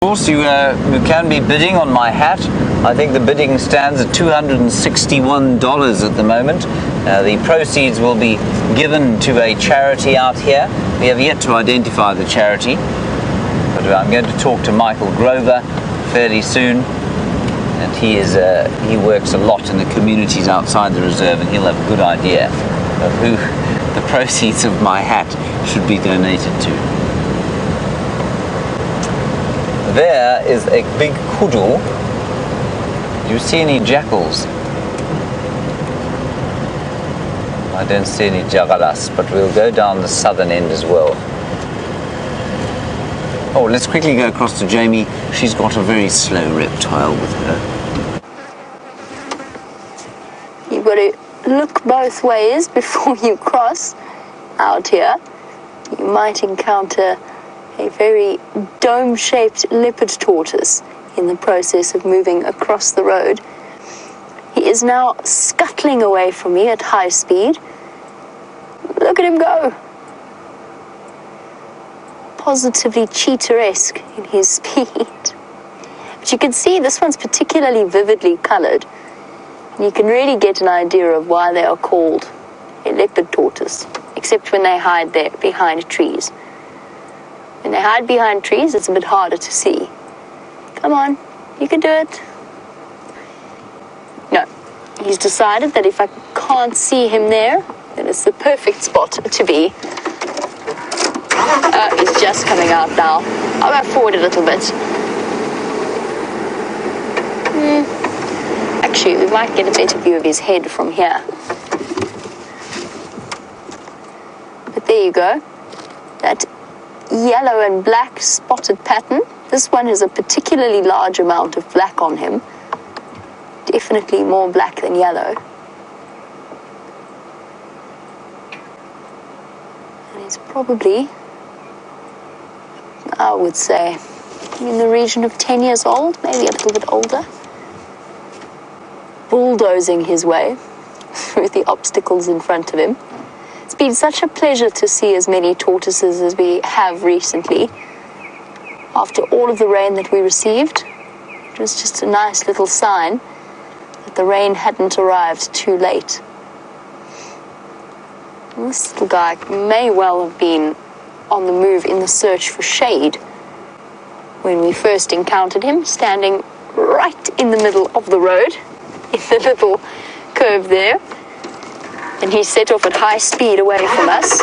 Of course, you can be bidding on my hat. I think the bidding stands at $261 at the moment. The proceeds will be given to a charity out here. We have yet to identify the charity, but I'm going to talk to Michael Grover fairly soon. And he works a lot in the communities outside the reserve, and he'll have a good idea of who the proceeds of my hat should be donated to. There is a big kudu. Do you see any jackals? I don't see any jagalas, but we'll go down the southern end as well. Oh, let's quickly go across to Jamie. She's got a very slow reptile with her. You've got to look both ways before you cross out here. You might encounter a very dome-shaped leopard tortoise in the process of moving across the road. He is now scuttling away from me at high speed. Look at him go. Positively cheetah-esque in his speed. But you can see this one's particularly vividly colored. And you can really get an idea of why they are called a leopard tortoise, except when they hide there behind trees. When they hide behind trees, it's a bit harder to see. Come on, you can do it. No, he's decided that if I can't see him there, then it's the perfect spot to be. He's just coming out now. I'll go forward a little bit. Actually, we might get a better view of his head from here. But there you go. That yellow and black spotted pattern. This one has a particularly large amount of black on him. Definitely more black than yellow. And he's probably, I would say, in the region of 10 years old, maybe a little bit older. Bulldozing his way through the obstacles in front of him. It's been such a pleasure to see as many tortoises as we have recently. After all of the rain that we received, it was just a nice little sign that the rain hadn't arrived too late. And this little guy may well have been on the move in the search for shade when we first encountered him, standing right in the middle of the road, in the little curve there. And he set off at high speed away from us.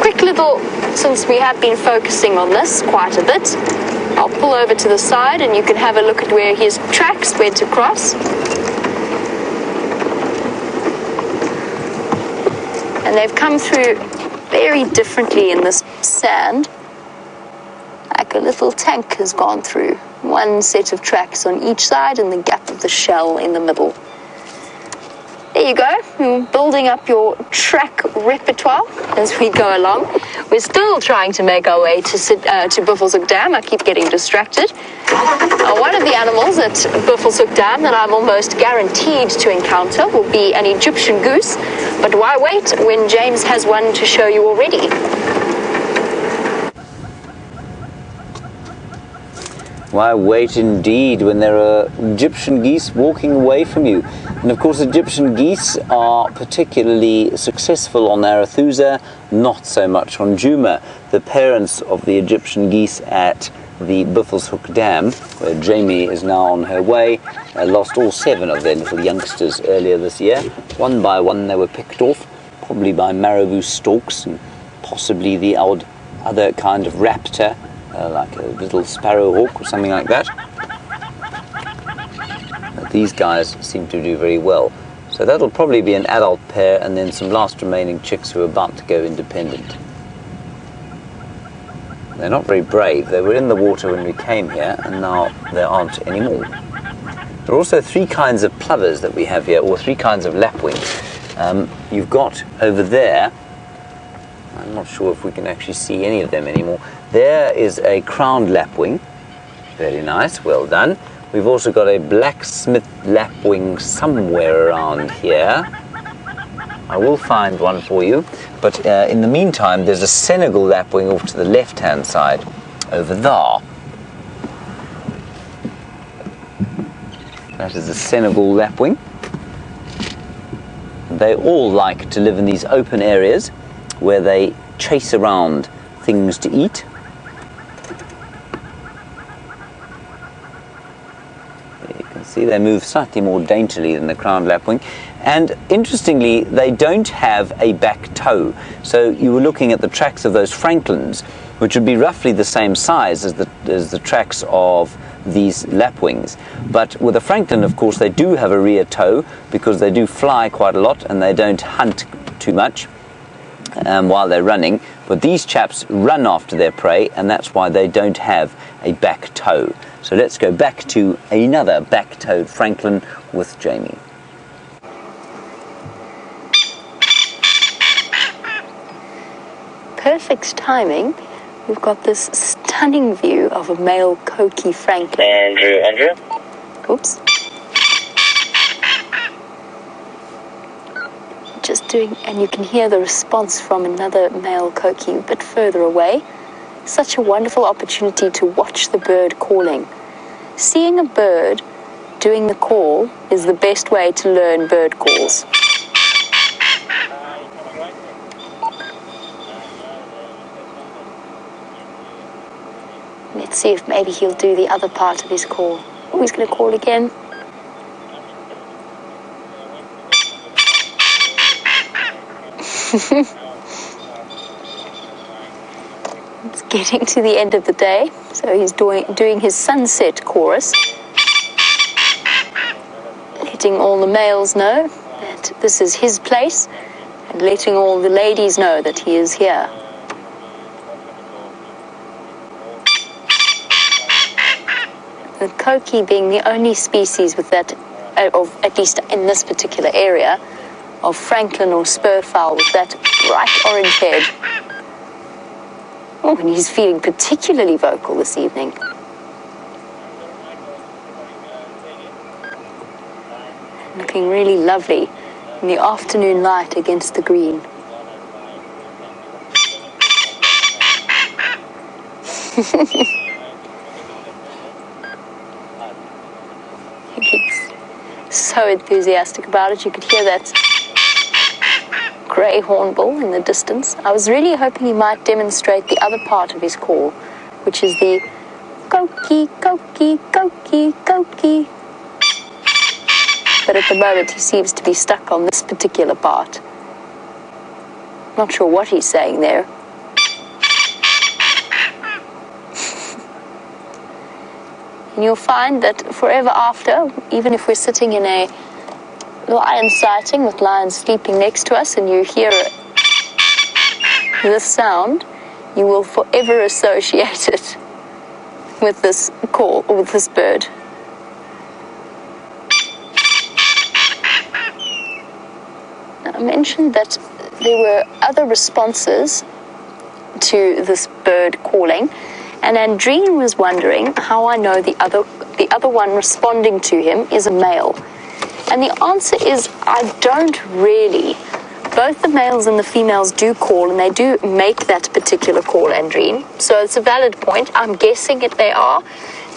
Quick little, since we have been focusing on this quite a bit, I'll pull over to the side and you can have a look at where his tracks went to cross. And they've come through very differently in this sand. Like a little tank has gone through. One set of tracks on each side and the gap of the shell in the middle. There you go, you're building up your track repertoire as we go along. We're still trying to make our way to Buffelshoek Dam. I keep getting distracted. One of the animals at Buffelshoek Dam that I'm almost guaranteed to encounter will be an Egyptian goose. But why wait when James has one to show you already? Why wait indeed when there are Egyptian geese walking away from you? And of course Egyptian geese are particularly successful on Arathusa, not so much on Djuma. The parents of the Egyptian geese at the Buffelshoek Dam, where Jamie is now on her way, lost all 7 of their little youngsters earlier this year. One by one they were picked off, probably by marabou storks and possibly the odd other kind of raptor, like a little sparrowhawk or something like that. But these guys seem to do very well. So that'll probably be an adult pair and then some last remaining chicks who are about to go independent. They're not very brave. They were in the water when we came here and now there aren't any more. There are also 3 kinds of plovers that we have here, or 3 kinds of lapwings. You've got over there, I'm not sure if we can actually see any of them anymore. There is a crowned lapwing. Very nice, well done. We've also got a blacksmith lapwing somewhere around here. I will find one for you. But in the meantime, there's a Senegal lapwing off to the left-hand side. over there. That is a Senegal lapwing. They all like to live in these open areas where they chase around things to eat. You can see they move slightly more daintily than the crowned lapwing. And interestingly, they don't have a back toe. So you were looking at the tracks of those francolins, which would be roughly the same size as the tracks of these lapwings. But with a francolin, of course, they do have a rear toe because they do fly quite a lot and they don't hunt too much while they're running. But these chaps run after their prey, and that's why they don't have a back toe. So let's go back to another back-toed francolin with Jamie. Perfect timing. We've got this stunning view of a male coqui francolin. Andrew. Oops. Just doing, and you can hear the response from another male coqui a bit further away. Such a wonderful opportunity to watch the bird calling. Seeing a bird doing the call is the best way to learn bird calls. Let's see if maybe he'll do the other part of his call. Oh, he's going to call again. It's getting to the end of the day, so he's doing his sunset chorus, letting all the males know that this is his place, and letting all the ladies know that he is here. The coqui being the only species with that, of at least in this particular area, of francolin or spurfowl with that bright orange head. Oh, and he's feeling particularly vocal this evening. Looking really lovely in the afternoon light against the green. He's so enthusiastic about it. You could hear that grey hornbill in the distance. I was really hoping he might demonstrate the other part of his call, which is the coqui, coqui, coqui, coqui. But at the moment he seems to be stuck on this particular part. Not sure what he's saying there. And you'll find that forever after, even if we're sitting in a lion sighting with lions sleeping next to us and you hear this sound, you will forever associate it with this call, or with this bird. Now, I mentioned that there were other responses to this bird calling, and Andreen was wondering how I know the other one responding to him is a male. And the answer is, I don't really. Both the males and the females do call, and they do make that particular call, Andreen. So it's a valid point. I'm guessing it they are,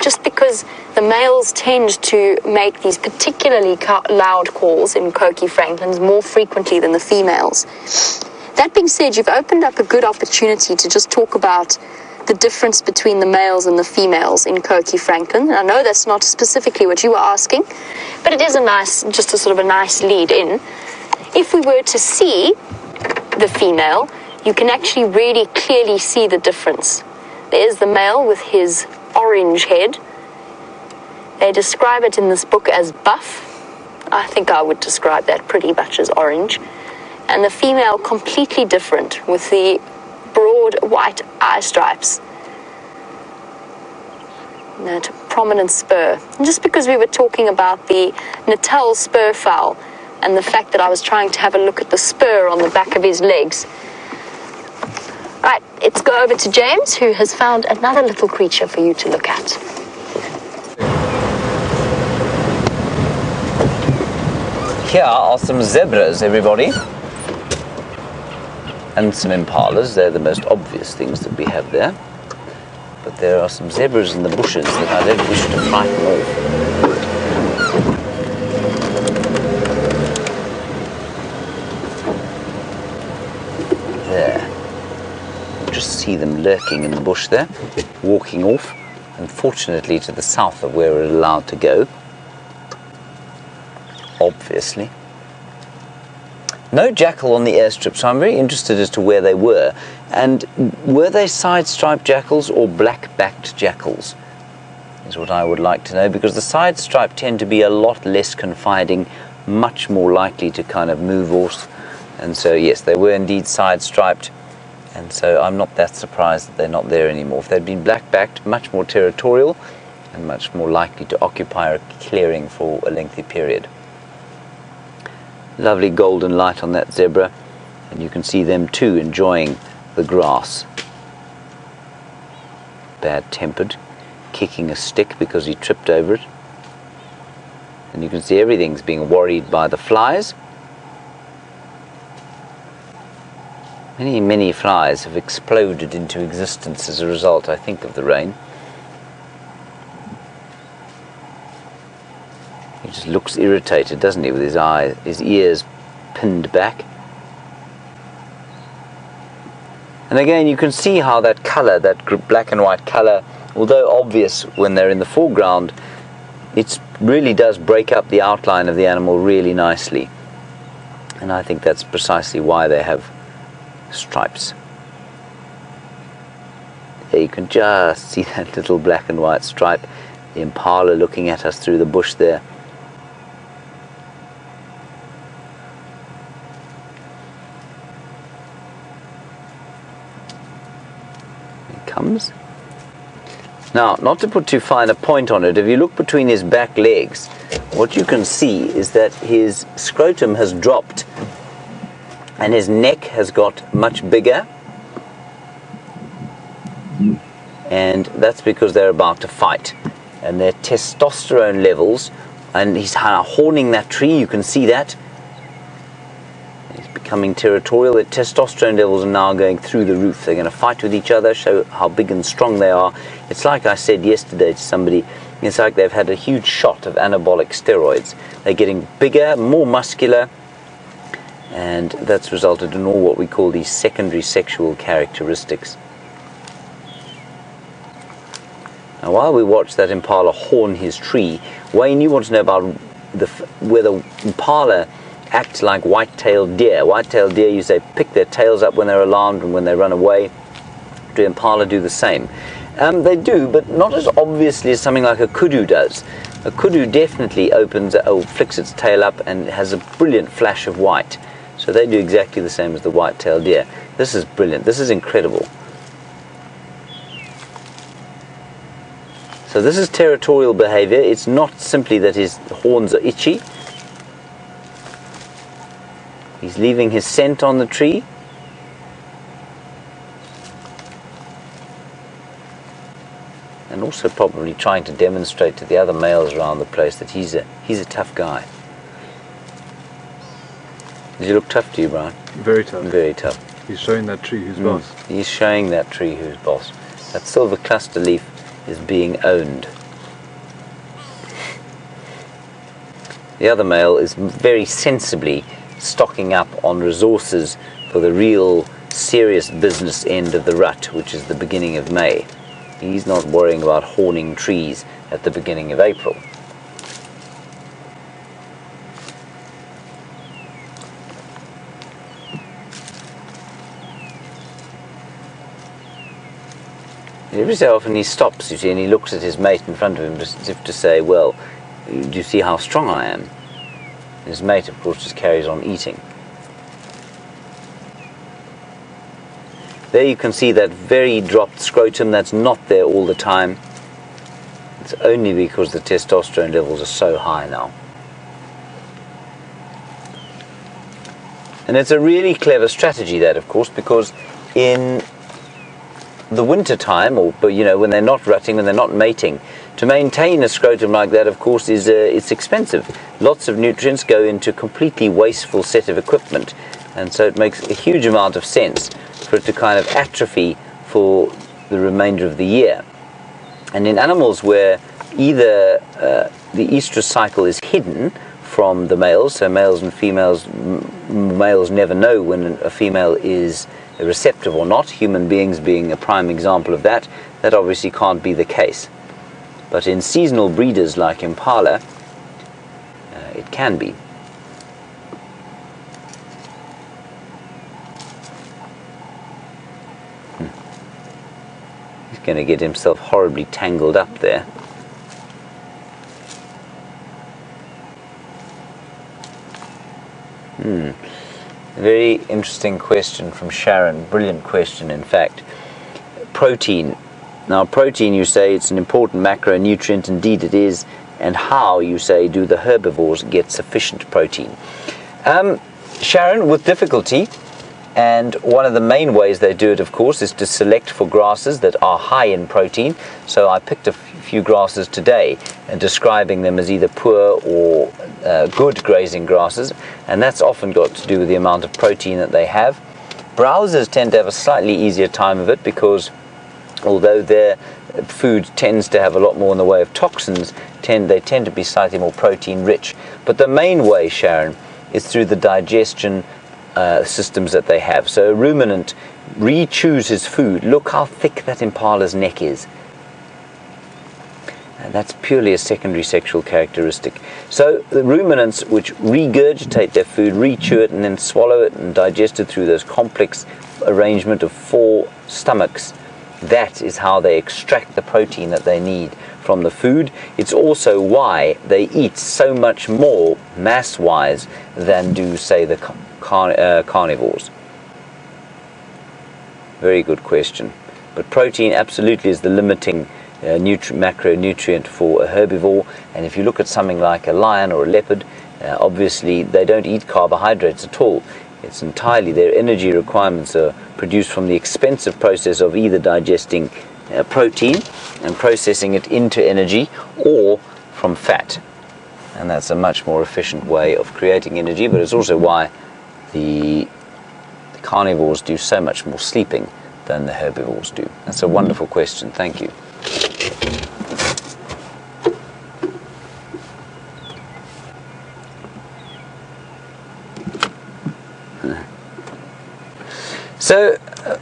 just because the males tend to make these particularly loud calls in coqui francolins more frequently than the females. That being said, you've opened up a good opportunity to just talk about the difference between the males and the females in coqui francolin. And I know that's not specifically what you were asking, but it is just a sort of a nice lead in. If we were to see the female, you can actually really clearly see the difference. There's the male with his orange head. They describe it in this book as buff. I think I would describe that pretty much as orange. And the female completely different with the broad white eye stripes, that prominent spur. And just because we were talking about the Natal spur fowl and the fact that I was trying to have a look at the spur on the back of his legs. Right, let's go over to James, who has found another little creature for you to look at. Here are some zebras, everybody. And some impalas. They're the most obvious things that we have there. But there are some zebras in the bushes that I don't wish to frighten off. There. Just see them lurking in the bush there, walking off, unfortunately to the south of where we're allowed to go. Obviously. No jackal on the airstrip, so I'm very interested as to where they were. And were they side-striped jackals or black-backed jackals? Is what I would like to know, because the side-striped tend to be a lot less confiding, much more likely to kind of move off. And so, yes, they were indeed side-striped. And so I'm not that surprised that they're not there anymore. If they'd been black-backed, much more territorial and much more likely to occupy a clearing for a lengthy period. Lovely golden light on that zebra, and you can see them too enjoying the grass. Bad-tempered, kicking a stick because he tripped over it. And you can see everything's being worried by the flies. Many, many flies have exploded into existence as a result, I think, of the rain. He just looks irritated, doesn't he, with his ears pinned back. And again, you can see how that colour, that black and white colour, although obvious when they're in the foreground, it really does break up the outline of the animal really nicely. And I think that's precisely why they have stripes. There you can just see that little black and white stripe, the impala looking at us through the bush there. Comes. Now, not to put too fine a point on it, if you look between his back legs, what you can see is that his scrotum has dropped and his neck has got much bigger, and that's because they're about to fight, and their testosterone levels, and he's horning that tree, you can see that. Becoming territorial. The testosterone levels are now going through the roof. They're going to fight with each other, show how big and strong they are. It's like I said yesterday to somebody, it's like they've had a huge shot of anabolic steroids. They're getting bigger, more muscular, and that's resulted in all what we call these secondary sexual characteristics. Now, while we watch that impala horn his tree, Wayne, you want to know about whether impala act like white-tailed deer. White-tailed deer, you say, pick their tails up when they're alarmed and when they run away. Do impala do the same? They do, but not as obviously as something like a kudu does. A kudu definitely flicks its tail up and has a brilliant flash of white. So they do exactly the same as the white-tailed deer. This is brilliant. This is incredible. So this is territorial behavior. It's not simply that his horns are itchy. He's leaving his scent on the tree. And also probably trying to demonstrate to the other males around the place that he's a tough guy. Does he look tough to you, Brian? Very tough. Very tough. He's showing that tree who's boss. He's showing that tree who's boss. That silver cluster leaf is being owned. The other male is very sensibly stocking up on resources for the real serious business end of the rut, which is the beginning of May. He's not worrying about horning trees at the beginning of April. Every so often he stops, you see, and he looks at his mate in front of him as if to say, well, do you see how strong I am? His mate, of course, just carries on eating. There you can see that very dropped scrotum that's not there all the time. It's only because the testosterone levels are so high now. And it's a really clever strategy, that, of course, because in the winter time, or when they're not rutting, when they're not mating, to maintain a scrotum like that, of course, it's expensive. Lots of nutrients go into a completely wasteful set of equipment, and so it makes a huge amount of sense for it to kind of atrophy for the remainder of the year. And in animals where either the estrous cycle is hidden from the males, so males and females, males never know when a female is receptive or not, human beings being a prime example of that, that obviously can't be the case. But in seasonal breeders like impala, it can be. He's going to get himself horribly tangled up there. Very interesting question from Sharon. Brilliant question, in fact. Protein. Now, protein, you say it's an important macronutrient. Indeed it is. And how, you say, do the herbivores get sufficient protein? Sharon, with difficulty. And one of the main ways they do it, of course, is to select for grasses that are high in protein. So I picked a few grasses today and describing them as either poor or good grazing grasses, and that's often got to do with the amount of protein that they have. Browsers tend to have a slightly easier time of it because although their food tends to have a lot more in the way of toxins, they tend to be slightly more protein rich. But the main way, Sharon, is through the digestion systems that they have. So a ruminant re-chews his food. Look how thick that impala's neck is. And that's purely a secondary sexual characteristic. So the ruminants which regurgitate their food, re-chew it and then swallow it and digest it through those complex arrangement of 4 stomachs, that is how they extract the protein that they need from the food. It's also why they eat so much more mass-wise than do, say, the carnivores. Very good question. But protein absolutely is the limiting macronutrient for a herbivore. And if you look at something like a lion or a leopard, obviously they don't eat carbohydrates at all. It's entirely their energy requirements are produced from the expensive process of either digesting protein and processing it into energy, or from fat. And that's a much more efficient way of creating energy, but it's also why the carnivores do so much more sleeping than the herbivores do. That's a wonderful question. Thank you. So,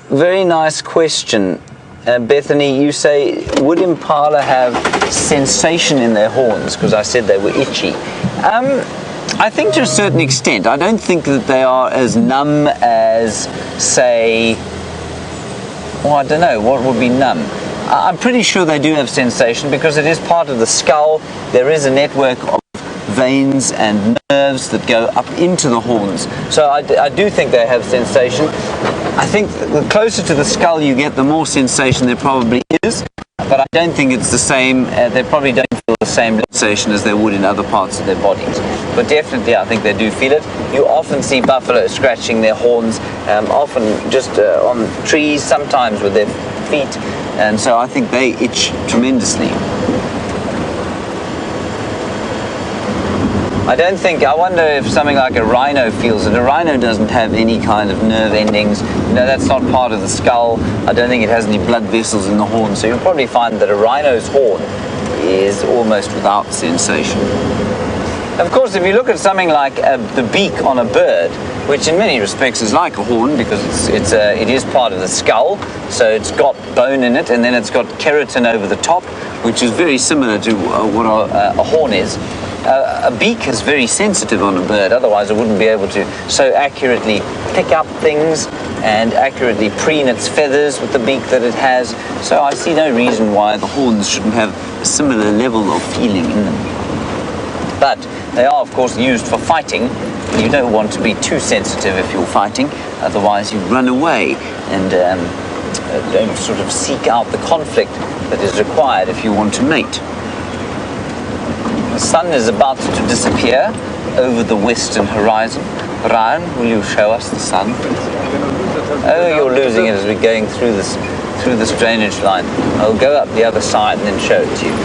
very nice question. Bethany, you say, would impala have sensation in their horns? Because I said they were itchy. I think to a certain extent. I don't think that they are as numb as, say, well, I don't know, what would be numb? I'm pretty sure they do have sensation because it is part of the skull. There is a network of veins and nerves that go up into the horns. So I do think they have sensation. I think the closer to the skull you get, the more sensation there probably is. But I don't think it's the same. They probably don't feel the same sensation as they would in other parts of their bodies. But definitely, I think they do feel it. You often see buffalo scratching their horns, often just on trees, sometimes with their feet. And so I think they itch tremendously. I wonder if something like a rhino feels it. A rhino doesn't have any kind of nerve endings. You know, that's not part of the skull. I don't think it has any blood vessels in the horn. So you'll probably find that a rhino's horn is almost without sensation. Of course, if you look at something like the beak on a bird, which in many respects is like a horn because it is part of the skull, so it's got bone in it, and then it's got keratin over the top, which is very similar to what a horn is. A beak is very sensitive on a bird, otherwise it wouldn't be able to so accurately pick up things and accurately preen its feathers with the beak that it has. So I see no reason why the horns shouldn't have a similar level of feeling in them. But they are, of course, used for fighting. You don't want to be too sensitive if you're fighting, otherwise you run away and don't sort of seek out the conflict that is required if you want to mate. The sun is about to disappear over the western horizon. Brian, will you show us the sun? Oh, you're losing it as we're going through this drainage line. I'll go up the other side and then show it to you.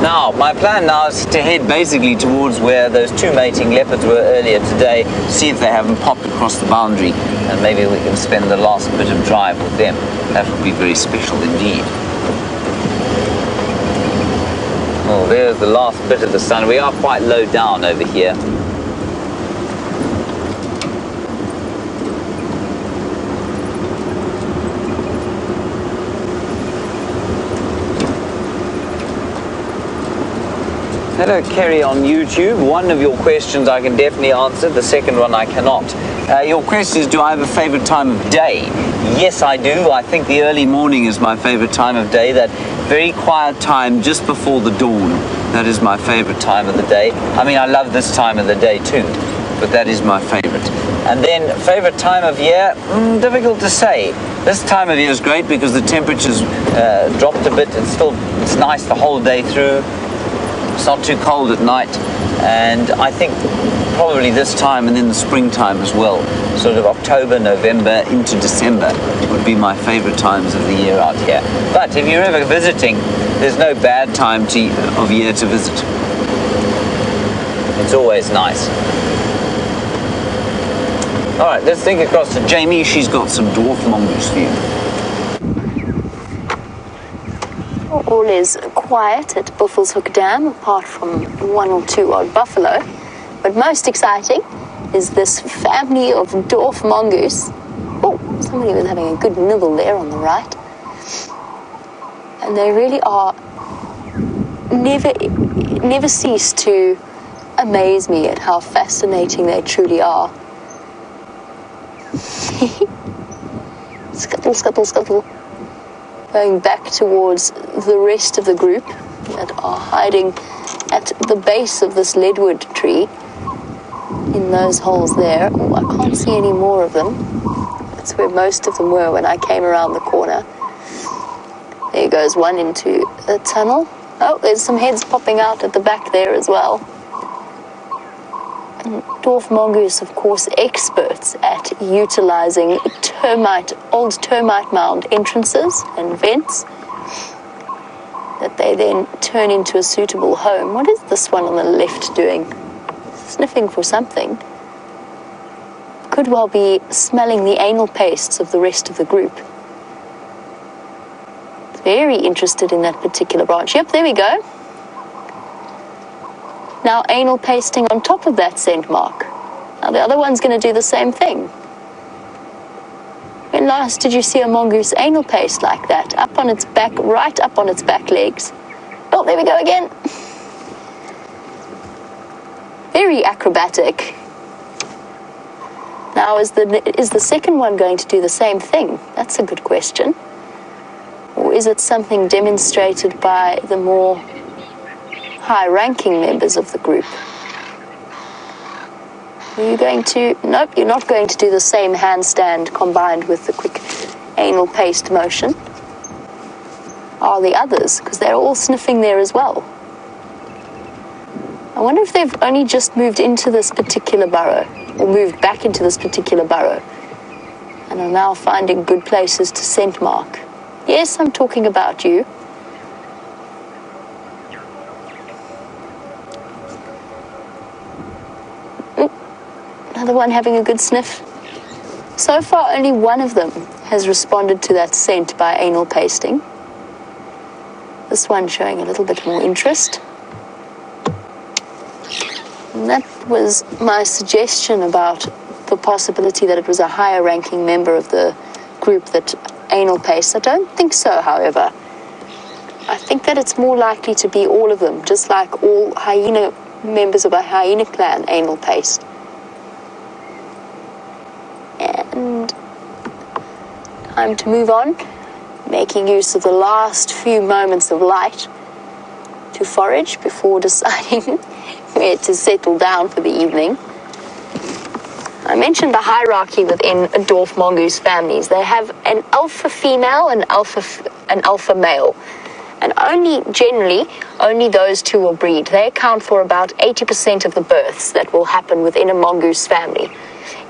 Now, my plan now is to head basically towards where those two mating leopards were earlier today, see if they haven't popped across the boundary, and maybe we can spend the last bit of drive with them. That would be very special indeed. Oh, there's the last bit of the sun. We are quite low down over here. Hello Kerry on YouTube. One of your questions I can definitely answer, the second one I cannot. Your question is, do I have a favorite time of day? Yes, I do. I think the early morning is my favorite time of day, that very quiet time just before the dawn. That is my favorite time of the day. I mean, I love this time of the day too, but that is my favorite. And then favorite time of year, difficult to say. This time of year is great because the temperature's dropped a bit. It's nice the whole day through. It's not too cold at night, and I think probably this time and then the springtime as well, sort of October, November into December would be my favorite times of the year out here. But if you're ever visiting, there's no bad time of year to visit. It's always nice. All right, let's think across to Jamie. She's got some dwarf mongoose for you. All is quiet at Buffelshoek Dam, apart from one or two odd buffalo. But most exciting is this family of dwarf mongoose. Oh, somebody was having a good nibble there on the right. And they really are never cease to amaze me at how fascinating they truly are. Scuttle, scuttle, scuttle. Going back towards the rest of the group that are hiding at the base of this leadwood tree in those holes there. Oh, I can't see any more of them. That's where most of them were when I came around the corner. There goes one into the tunnel. Oh, there's some heads popping out at the back there as well. And dwarf mongoose, of course, experts at utilizing old termite mound entrances and vents that they then turn into a suitable home. What is this one on the left doing? Sniffing for something. Could well be smelling the anal pastes of the rest of the group. Very interested in that particular branch. Yep, there we go. Now anal pasting on top of that scent mark. Now the other one's going to do the same thing. When last did you see a mongoose anal paste like that? Up on its back, right up on its back legs. Oh, there we go again. Very acrobatic. Now, is the second one going to do the same thing? That's a good question. Or is it something demonstrated by the more high-ranking members of the group? Are you going to... Nope, you're not going to do the same handstand combined with the quick anal paste motion. Are the others? Because they're all sniffing there as well. I wonder if they've only just moved into this particular burrow, or moved back into this particular burrow, and are now finding good places to scent mark. Yes, I'm talking about you. Another one having a good sniff. So far, only one of them has responded to that scent by anal pasting. This one showing a little bit more interest. And that was my suggestion about the possibility that it was a higher ranking member of the group that anal pastes. I don't think so, however. I think that it's more likely to be all of them, just like all hyena members of a hyena clan anal paste. And time to move on, making use of the last few moments of light to forage before deciding where to settle down for the evening. I mentioned the hierarchy within dwarf mongoose families. They have an alpha female and an alpha male. And only those two will breed. They account for about 80% of the births that will happen within a mongoose family.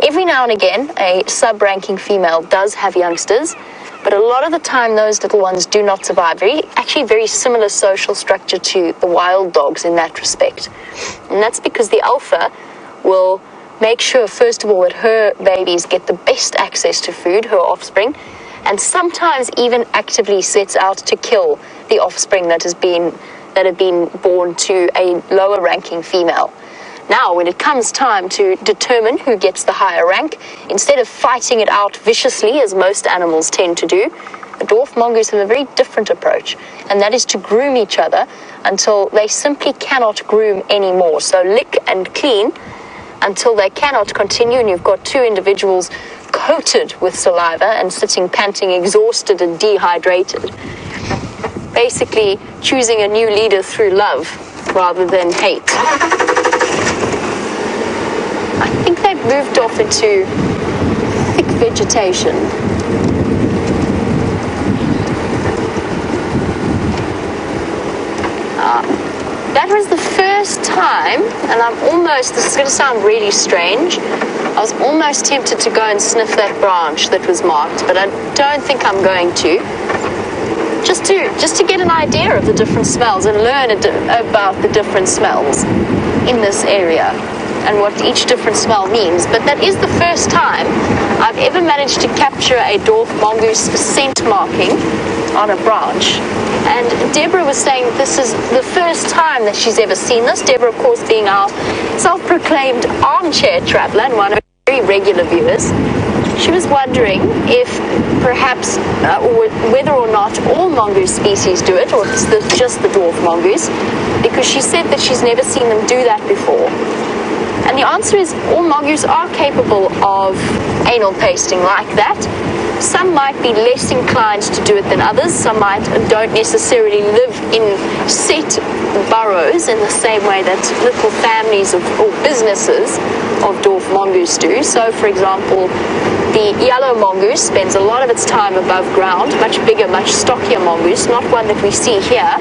Every now and again, a sub-ranking female does have youngsters, But a lot of the time, those little ones do not survive. Actually very similar social structure to the wild dogs in that respect. And that's because the alpha will make sure, first of all, that her babies get the best access to food, her offspring, and sometimes even actively sets out to kill the offspring that have been born to a lower ranking female. Now, when it comes time to determine who gets the higher rank, instead of fighting it out viciously, as most animals tend to do, the dwarf mongoose have a very different approach, and that is to groom each other until they simply cannot groom anymore. So lick and clean until they cannot continue, and you've got two individuals coated with saliva and sitting panting, exhausted and dehydrated. Basically choosing a new leader through love rather than hate. I think they've moved off into thick vegetation. That was the first time, and this is going to sound really strange, I was almost tempted to go and sniff that branch that was marked, but I don't think I'm going to. Just to get an idea of the different smells and learn about the different smells in this area and what each different smell means. But that is the first time I've ever managed to capture a dwarf mongoose scent marking on a branch. And Deborah was saying that this is the first time that she's ever seen this. Deborah, of course, being our self-proclaimed armchair traveler and one of our very regular viewers. She was wondering if perhaps, whether or not all mongoose species do it, or if it's just the dwarf mongoose, because she said that she's never seen them do that before. And the answer is all mongoose are capable of anal pasting like that. Some might be less inclined to do it than others. Some don't necessarily live in set burrows in the same way that little families or businesses of dwarf mongoose do. So, for example, the yellow mongoose spends a lot of its time above ground, much bigger, much stockier mongoose, not one that we see here. I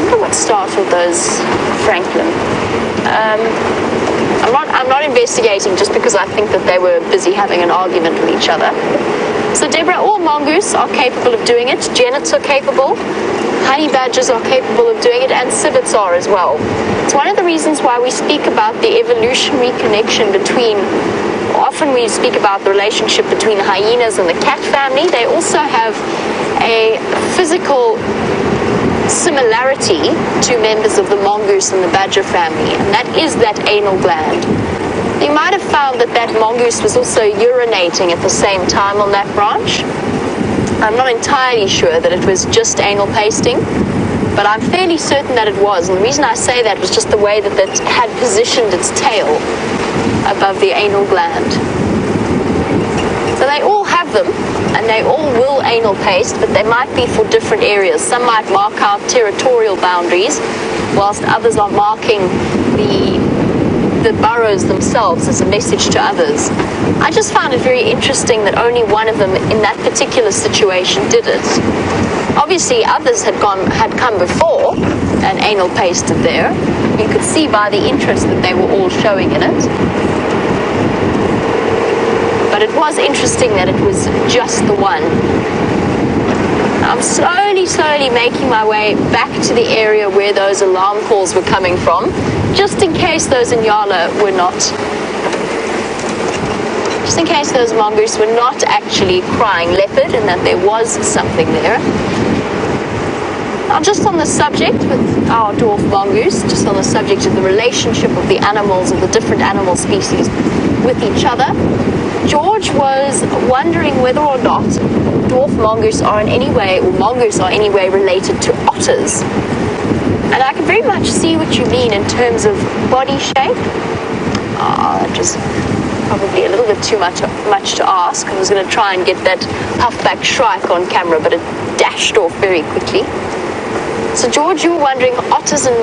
wonder what startled those, Franklin. I'm not investigating just because I think that they were busy having an argument with each other. So, Deborah, all mongoose are capable of doing it. Genets are capable. Honey badgers are capable of doing it, and civets are as well. It's one of the reasons why we speak about the evolutionary connection between, often we speak about the relationship between hyenas and the cat family. They also have a physical similarity to members of the mongoose and the badger family, and that is that anal gland. You might have found that mongoose was also urinating at the same time on that branch. I'm not entirely sure that it was just anal pasting, but I'm fairly certain that it was. And the reason I say that was just the way that it had positioned its tail above the anal gland. So they all have them, and they all will anal paste, but they might be for different areas. Some might mark out territorial boundaries, whilst others are marking the burrows themselves as a message to others. I just found it very interesting that only one of them in that particular situation did it. Obviously others had come before and anal pasted there. You could see by the interest that they were all showing in it. But it was interesting that it was just the one. I'm slowly making my way back to the area where those alarm calls were coming from, just in case those Inyala were not, just in case those mongoose were not actually crying leopard and that there was something there. Now, just on the subject with our dwarf mongoose, just on the subject of the relationship of the animals, of the different animal species with each other, George was wondering whether or not dwarf mongoose are in any way, or mongoose are in any way related to otters. And I can very much see what you mean in terms of body shape. That was probably a little bit too much to ask. I was going to try and get that puffback shrike on camera, but it dashed off very quickly. So George, you were wondering otters and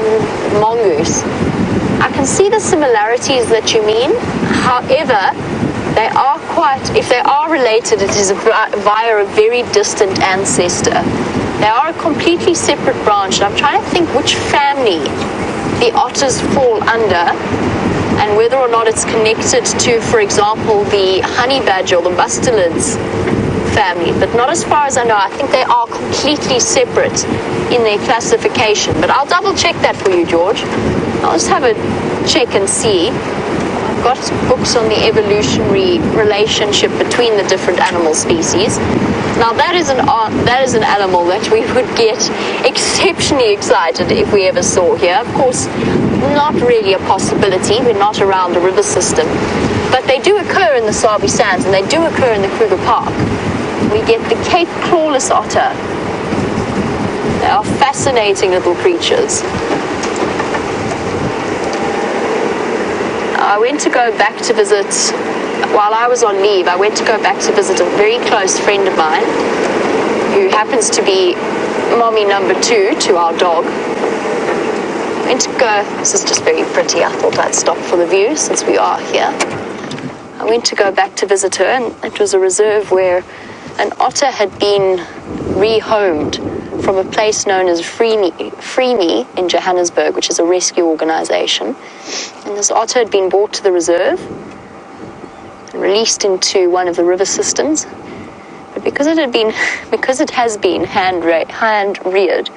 mongoose. I can see the similarities that you mean. However, they are if they are related, it is via a very distant ancestor. They are a completely separate branch. I'm trying to think which family the otters fall under and whether or not it's connected to, for example, the honey badger or the mustelids family, but not as far as I know. I think they are completely separate in their classification, but I'll double check that for you, George. I'll just have a check and see. I've got books on the evolutionary relationship between the different animal species. Now that is an animal that we would get exceptionally excited if we ever saw here. Of course, not really a possibility. We're not around a river system, but they do occur in the Sabi Sands and they do occur in the Kruger Park. We get the Cape clawless otter. They are fascinating little creatures. I went to go back to visit, while I was on leave, I went to go back to visit a very close friend of mine who happens to be mommy number 2 to our dog. I went to go, this is just very pretty, I thought I'd stop for the view since we are here. I went to go back to visit her, and it was a reserve where an otter had been rehomed from a place known as Free Me in Johannesburg, which is a rescue organization. And this otter had been brought to the reserve and released into one of the river systems. But because it has been hand reared,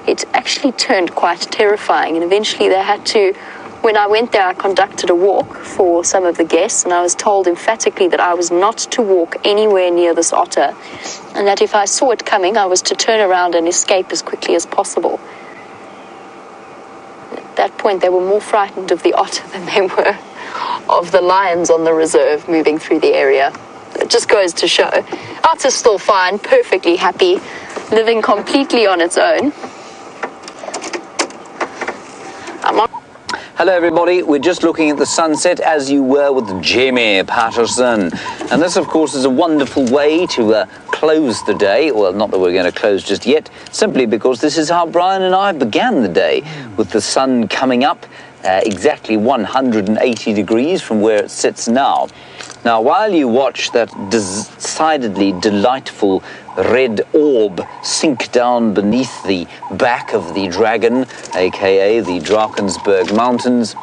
it actually turned quite terrifying. And eventually they had to, when I went there, I conducted a walk for some of the guests, and I was told emphatically that I was not to walk anywhere near this otter, and that if I saw it coming, I was to turn around and escape as quickly as possible. At that point, they were more frightened of the otter than they were of the lions on the reserve moving through the area. It just goes to show. Otter's still fine, perfectly happy, living completely on its own. Hello everybody, we're just looking at the sunset as you were with Djuma Patterson. And this of course is a wonderful way to close the day. Well, not that we're going to close just yet, simply because this is how Brian and I began the day, with the sun coming up exactly 180 degrees from where it sits now. Now, while you watch that decidedly delightful red orb sink down beneath the back of the dragon, aka the Drakensberg Mountains,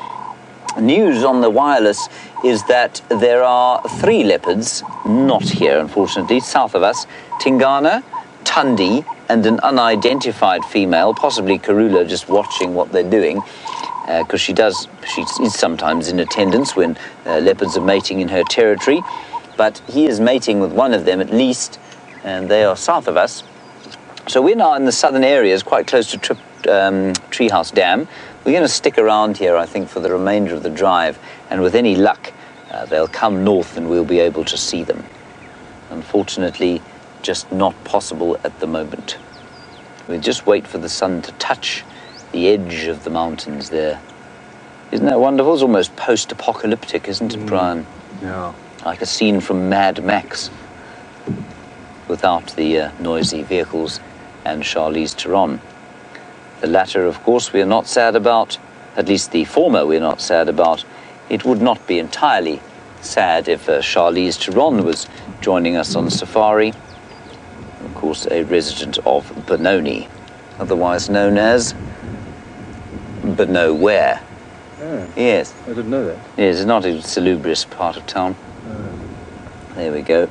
news on the wireless is that there are 3 leopards, not here unfortunately, south of us, Tingana, Tundi, and an unidentified female, possibly Karula, just watching what they're doing. Because she is sometimes in attendance when leopards are mating in her territory, but he is mating with one of them at least, and they are south of us. So we're now in the southern areas, quite close to Treehouse Dam. We're going to stick around here, I think, for the remainder of the drive, and with any luck, they'll come north and we'll be able to see them. Unfortunately, just not possible at the moment. We'll just wait for the sun to touch the edge of the mountains there. Isn't that wonderful? It's almost post-apocalyptic, isn't it, Brian? Yeah. Like a scene from Mad Max, without the noisy vehicles and Charlize Theron. The latter, of course, we are not sad about. At least the former we're not sad about. It would not be entirely sad if Charlize Theron was joining us on safari. Of course, a resident of Benoni, otherwise known as but nowhere. Oh, yes. I didn't know that. Yes, it's not a salubrious part of town. There we go.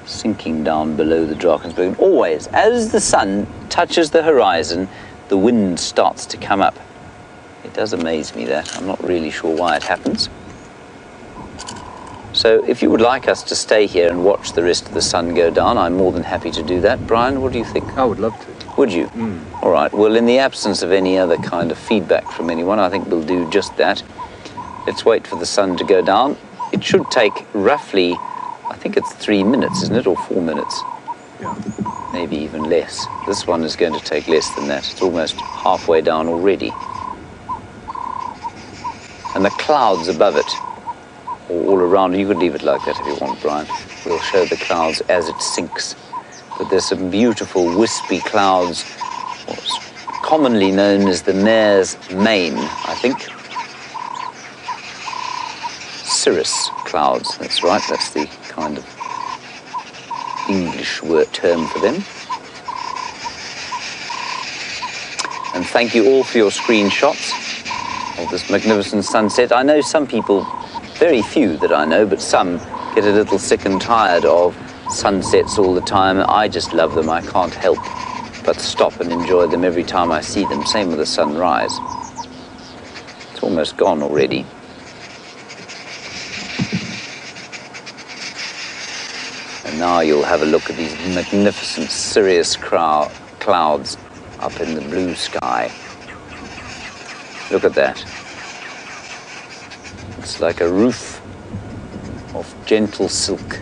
Sinking down below the Drakensberg. Always, as the sun touches the horizon, the wind starts to come up. It does amaze me that. I'm not really sure why it happens. So if you would like us to stay here and watch the rest of the sun go down, I'm more than happy to do that. Brian, what do you think? I would love to. Would you? All right. Well, in the absence of any other kind of feedback from anyone, I think we'll do just that. Let's wait for the sun to go down. It should take roughly, I think it's 3 minutes, isn't it? Or 4 minutes? Yeah. Maybe even less. This one is going to take less than that. It's almost halfway down already. And the clouds above it, or all around, you could leave it like that if you want, Brian. We'll show the clouds as it sinks. But there's some beautiful wispy clouds, what's commonly known as the mare's mane, I think. Cirrus clouds, that's right, that's the kind of English word term for them. And thank you all for your screenshots. of this magnificent sunset. I know some people, very few that I know, but some get a little sick and tired of sunsets all the time. I just love them. I can't help but stop and enjoy them every time I see them. Same with the sunrise. It's almost gone already. And now you'll have a look at these magnificent cirrus clouds up in the blue sky. Look at that. It's like a roof of gentle silk.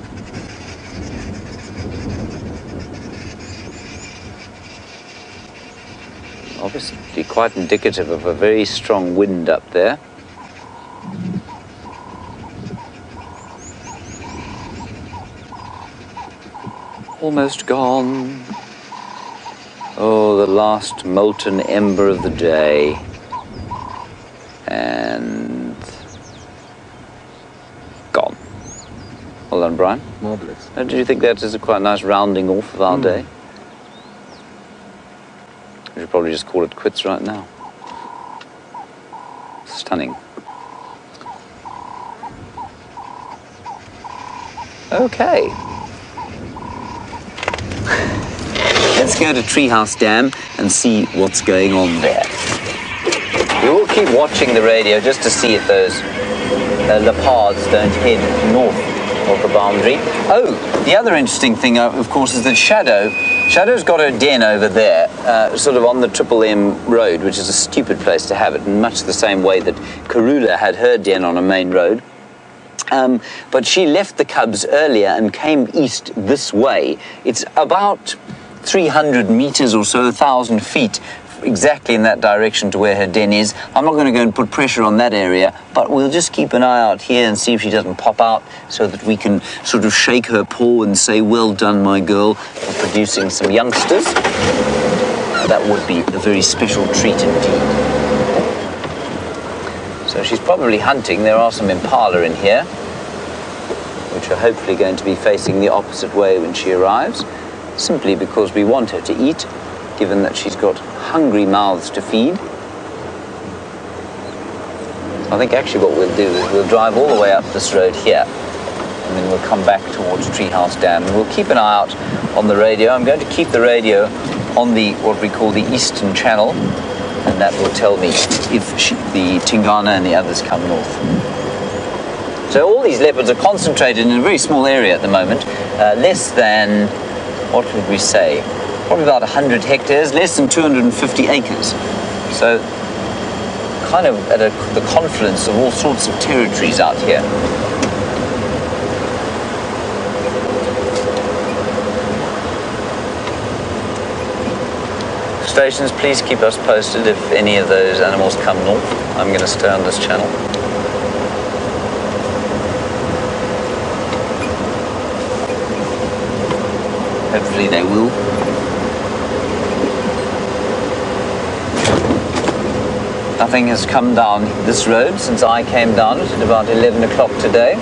Obviously quite indicative of a very strong wind up there. Almost gone. Oh, the last molten ember of the day. And gone. Well done, Brian. Marvellous. Did you think that is a quite nice rounding off of our day? We should probably just call it quits right now. Stunning. Okay. Let's go to Treehouse Dam and see what's going on there. We will keep watching the radio just to see if those leopards don't head north of the boundary. Oh, the other interesting thing, of course, is that Shadow's got her den over there, sort of on the Triple M road, which is a stupid place to have it, in much the same way that Karula had her den on a main road. But she left the cubs earlier and came east this way. It's about 300 meters or so, 1,000 feet, exactly in that direction to where her den is. I'm not going to go and put pressure on that area, but we'll just keep an eye out here and see if she doesn't pop out so that we can sort of shake her paw and say, well done, my girl, for producing some youngsters. That would be a very special treat indeed. So she's probably hunting. There are some impala in here, which are hopefully going to be facing the opposite way when she arrives, simply because we want her to eat, given that she's got hungry mouths to feed. I think actually what we'll do is we'll drive all the way up this road here, and then we'll come back towards Treehouse Dam, and we'll keep an eye out on the radio. I'm going to keep the radio on the what we call the eastern channel, and that will tell me if the Tingana and the others come north. So all these leopards are concentrated in a very small area at the moment, less than, what would we say, probably about 100 hectares, less than 250 acres. So kind of at the confluence of all sorts of territories out here. Stations, please keep us posted if any of those animals come north. I'm going to stay on this channel. Hopefully they will. Nothing has come down this road since I came down it at about 11 o'clock today.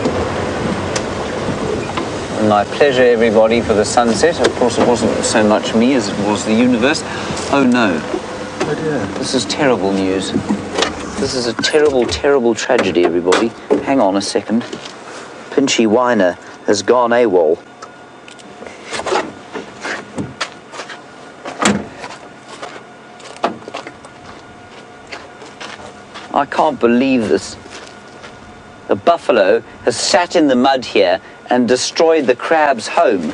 And my pleasure, everybody, for the sunset. Of course, it wasn't so much me as it was the universe. Oh no. Oh dear. This is terrible news. This is a terrible, terrible tragedy, everybody. Hang on a second. Pinchy Whiner has gone AWOL. I can't believe this. The buffalo has sat in the mud here and destroyed the crab's home.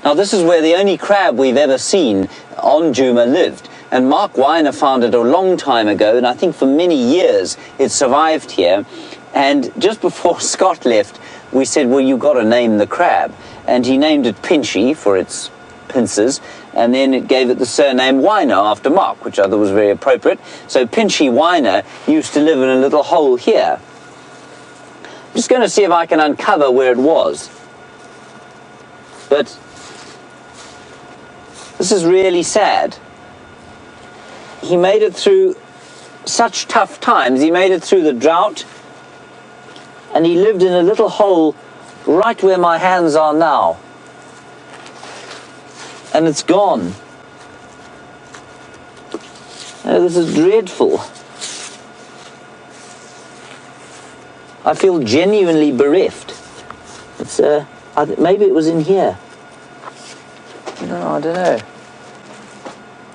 Now this is where the only crab we've ever seen on Djuma lived. And Mark Weiner found it a long time ago, and I think for many years it survived here. And just before Scott left, we said, well, you've got to name the crab. And he named it Pinchy for its pincers, and then it gave it the surname Weiner after Mark, which I thought was very appropriate. So Pinchy Weiner used to live in a little hole here. I'm just going to see if I can uncover where it was. But this is really sad. He made it through such tough times. He made it through the drought, and he lived in a little hole right where my hands are now. And it's gone. Oh, this is dreadful. I feel genuinely bereft. It's maybe it was in here. No, I don't know.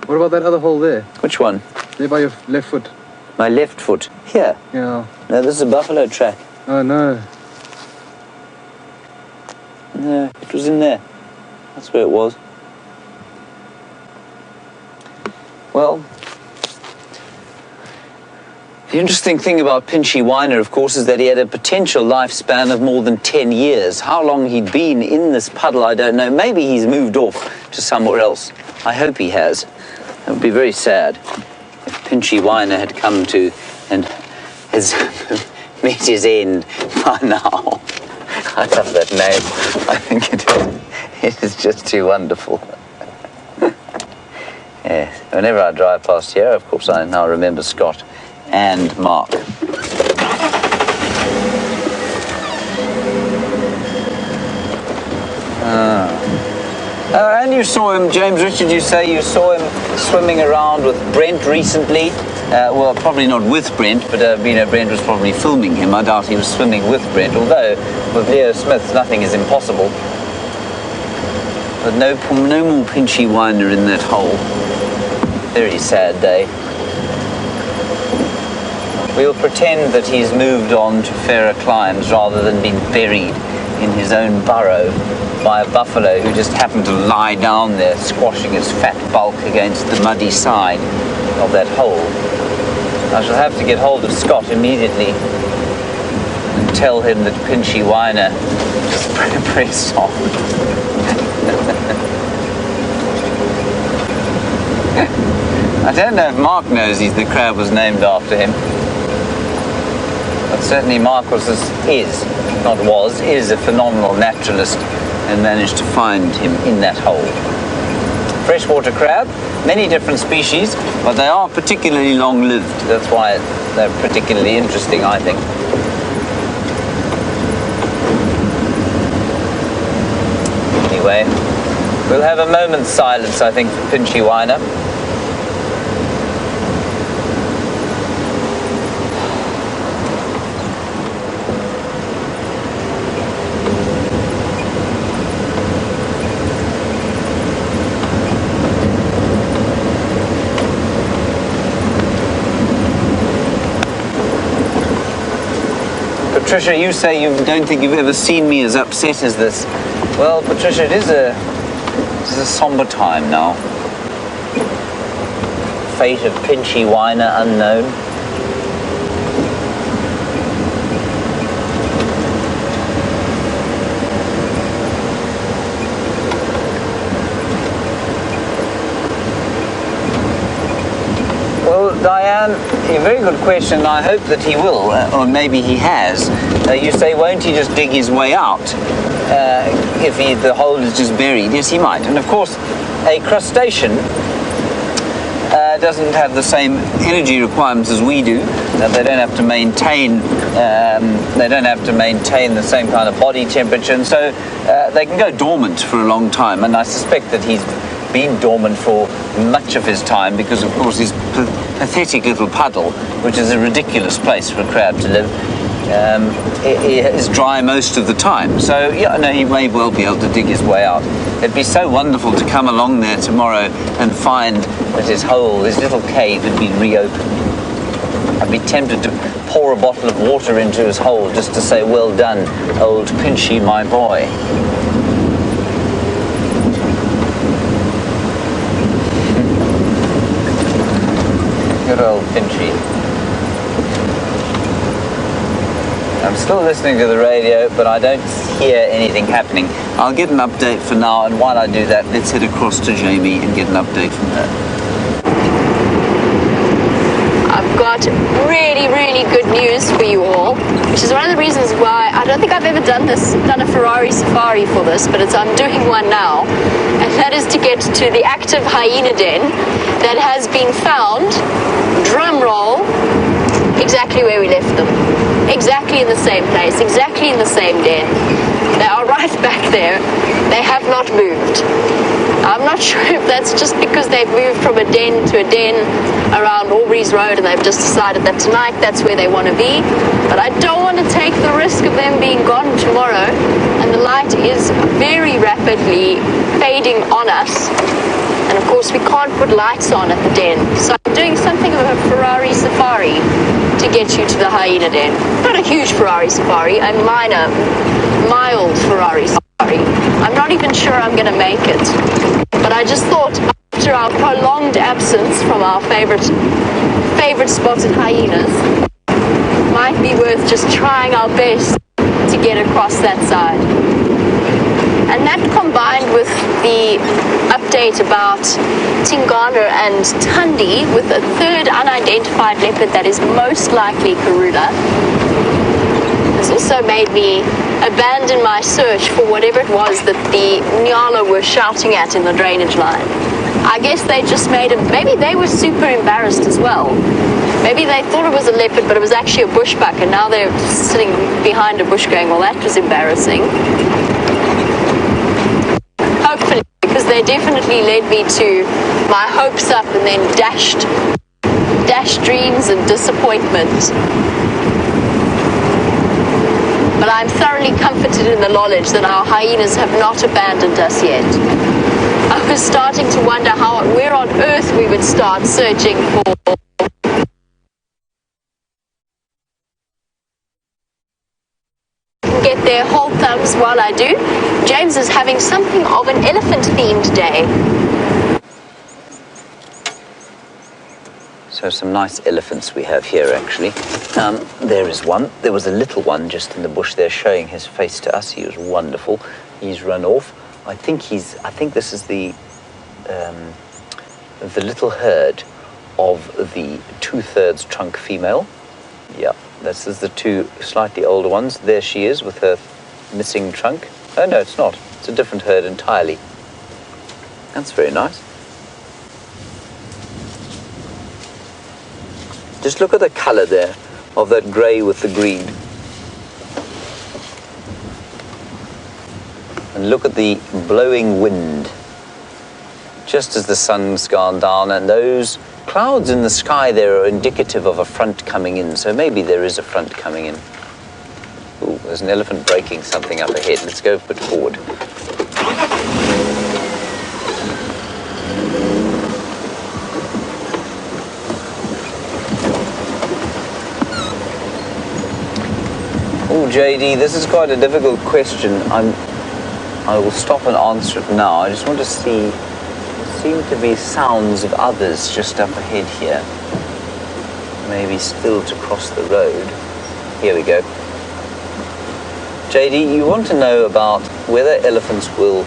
What about that other hole there? Which one? There by your left foot. My left foot. Here. Yeah. No, this is a buffalo track. Oh no. No, it was in there. That's where it was. Well, the interesting thing about Pinchy Wyner, of course, is that he had a potential lifespan of more than 10 years. How long he'd been in this puddle, I don't know. Maybe he's moved off to somewhere else. I hope he has. It would be very sad if Pinchy Wyner had come to and has met his end by now. I love that name. I think it is just too wonderful. Yes. Whenever I drive past here, of course, I now remember Scott and Mark. And you saw him, James Richard, you say you saw him swimming around with Brent recently. Well, probably not with Brent, but Brent was probably filming him. I doubt he was swimming with Brent, although with Leo Smith, nothing is impossible. But no more Pinchy Wyner in that hole. Very sad day. We'll pretend that he's moved on to fairer climes rather than being buried in his own burrow by a buffalo who just happened to lie down there, squashing his fat bulk against the muddy side of that hole. I shall have to get hold of Scott immediately and tell him that Pinchy Wyner just pressed on. I don't know if Mark knows the crab was named after him. But certainly Mark is a phenomenal naturalist and managed to find him in that hole. Freshwater crab, many different species, but they are particularly long-lived. That's why they're particularly interesting, I think. Anyway, we'll have a moment's silence, I think, for Pinchy Wyner. Patricia, you say you don't think you've ever seen me as upset as this. Well, Patricia, it is a somber time now. Fate of Pinchy Wyner unknown. Well, Diane, a very good question. I hope that he will, or maybe he has. You say, won't he just dig his way out if the hole is just buried? Yes, he might. And of course, a crustacean doesn't have the same energy requirements as we do. They don't have to maintain. They don't have to maintain the same kind of body temperature, and so they can go dormant for a long time. And I suspect that he's been dormant for much of his time because, of course, his pathetic little puddle, which is a ridiculous place for a crab to live, is dry most of the time. So, yeah, no, he may well be able to dig his way out. It'd be so wonderful to come along there tomorrow and find that his hole, his little cave, had been reopened. I'd be tempted to pour a bottle of water into his hole just to say, well done, old Pinchy, my boy. Good old Pinchy. I'm still listening to the radio, but I don't hear anything happening. I'll get an update for now, and while I do that, let's head across to Jamie and get an update from her. I've got really, really good news for you all, which is one of the reasons why I don't think I've ever done a Ferrari safari for this, but I'm doing one now, and that is to get to the active hyena den that has been found, drum roll, exactly where we left them. Exactly in the same place, exactly in the same den. They are right right back there. They have not moved. I'm not sure if that's just because they've moved from a den to a den around Aubrey's Road and they've just decided that tonight that's where they want to be. But I don't want to take the risk of them being gone tomorrow. And the light is very rapidly fading on us. And of course we can't put lights on at the den. So I'm doing something of a Ferrari safari to get you to the hyena den. Not a huge Ferrari safari, a minor, mild Ferrari safari. I'm not even sure I'm going to make it. But I just thought after our prolonged absence from our favorite spotted hyenas, might be worth just trying our best to get across that side. And that combined with the update about Tingana and Tundi with a third unidentified leopard that is most likely Karula has also made me abandon my search for whatever it was that the Nyala were shouting at in the drainage line. I guess they just made it, maybe they were super embarrassed as well. Maybe they thought it was a leopard, but it was actually a bushbuck, and now they're sitting behind a bush going, well, that was embarrassing. Hopefully, because they definitely led me to my hopes up and then dashed dreams and disappointment. But I'm thoroughly comforted in the knowledge that our hyenas have not abandoned us yet. I was starting to wonder where on earth we would start searching for get their whole thumbs while I do. James is having something of an elephant-themed day. So some nice elephants we have here, actually. There is one. There was a little one just in the bush there showing his face to us. He was wonderful. He's run off. I think this is the little herd of the 2/3 trunk female. Yeah, this is the two slightly older ones. There she is with her missing trunk. Oh no, it's not. It's a different herd entirely. That's very nice. Just look at the colour there of that grey with the green. And look at the blowing wind just as the sun's gone down, and those clouds in the sky there are indicative of a front coming in, so maybe there is a front coming in. Ooh, there's an elephant breaking something up ahead. Let's go a bit forward. Oh, JD, this is quite a difficult question. I will stop and answer it now. I just want to see, there seem to be sounds of others just up ahead here. Maybe still to cross the road. Here we go. JD, you want to know about whether elephants will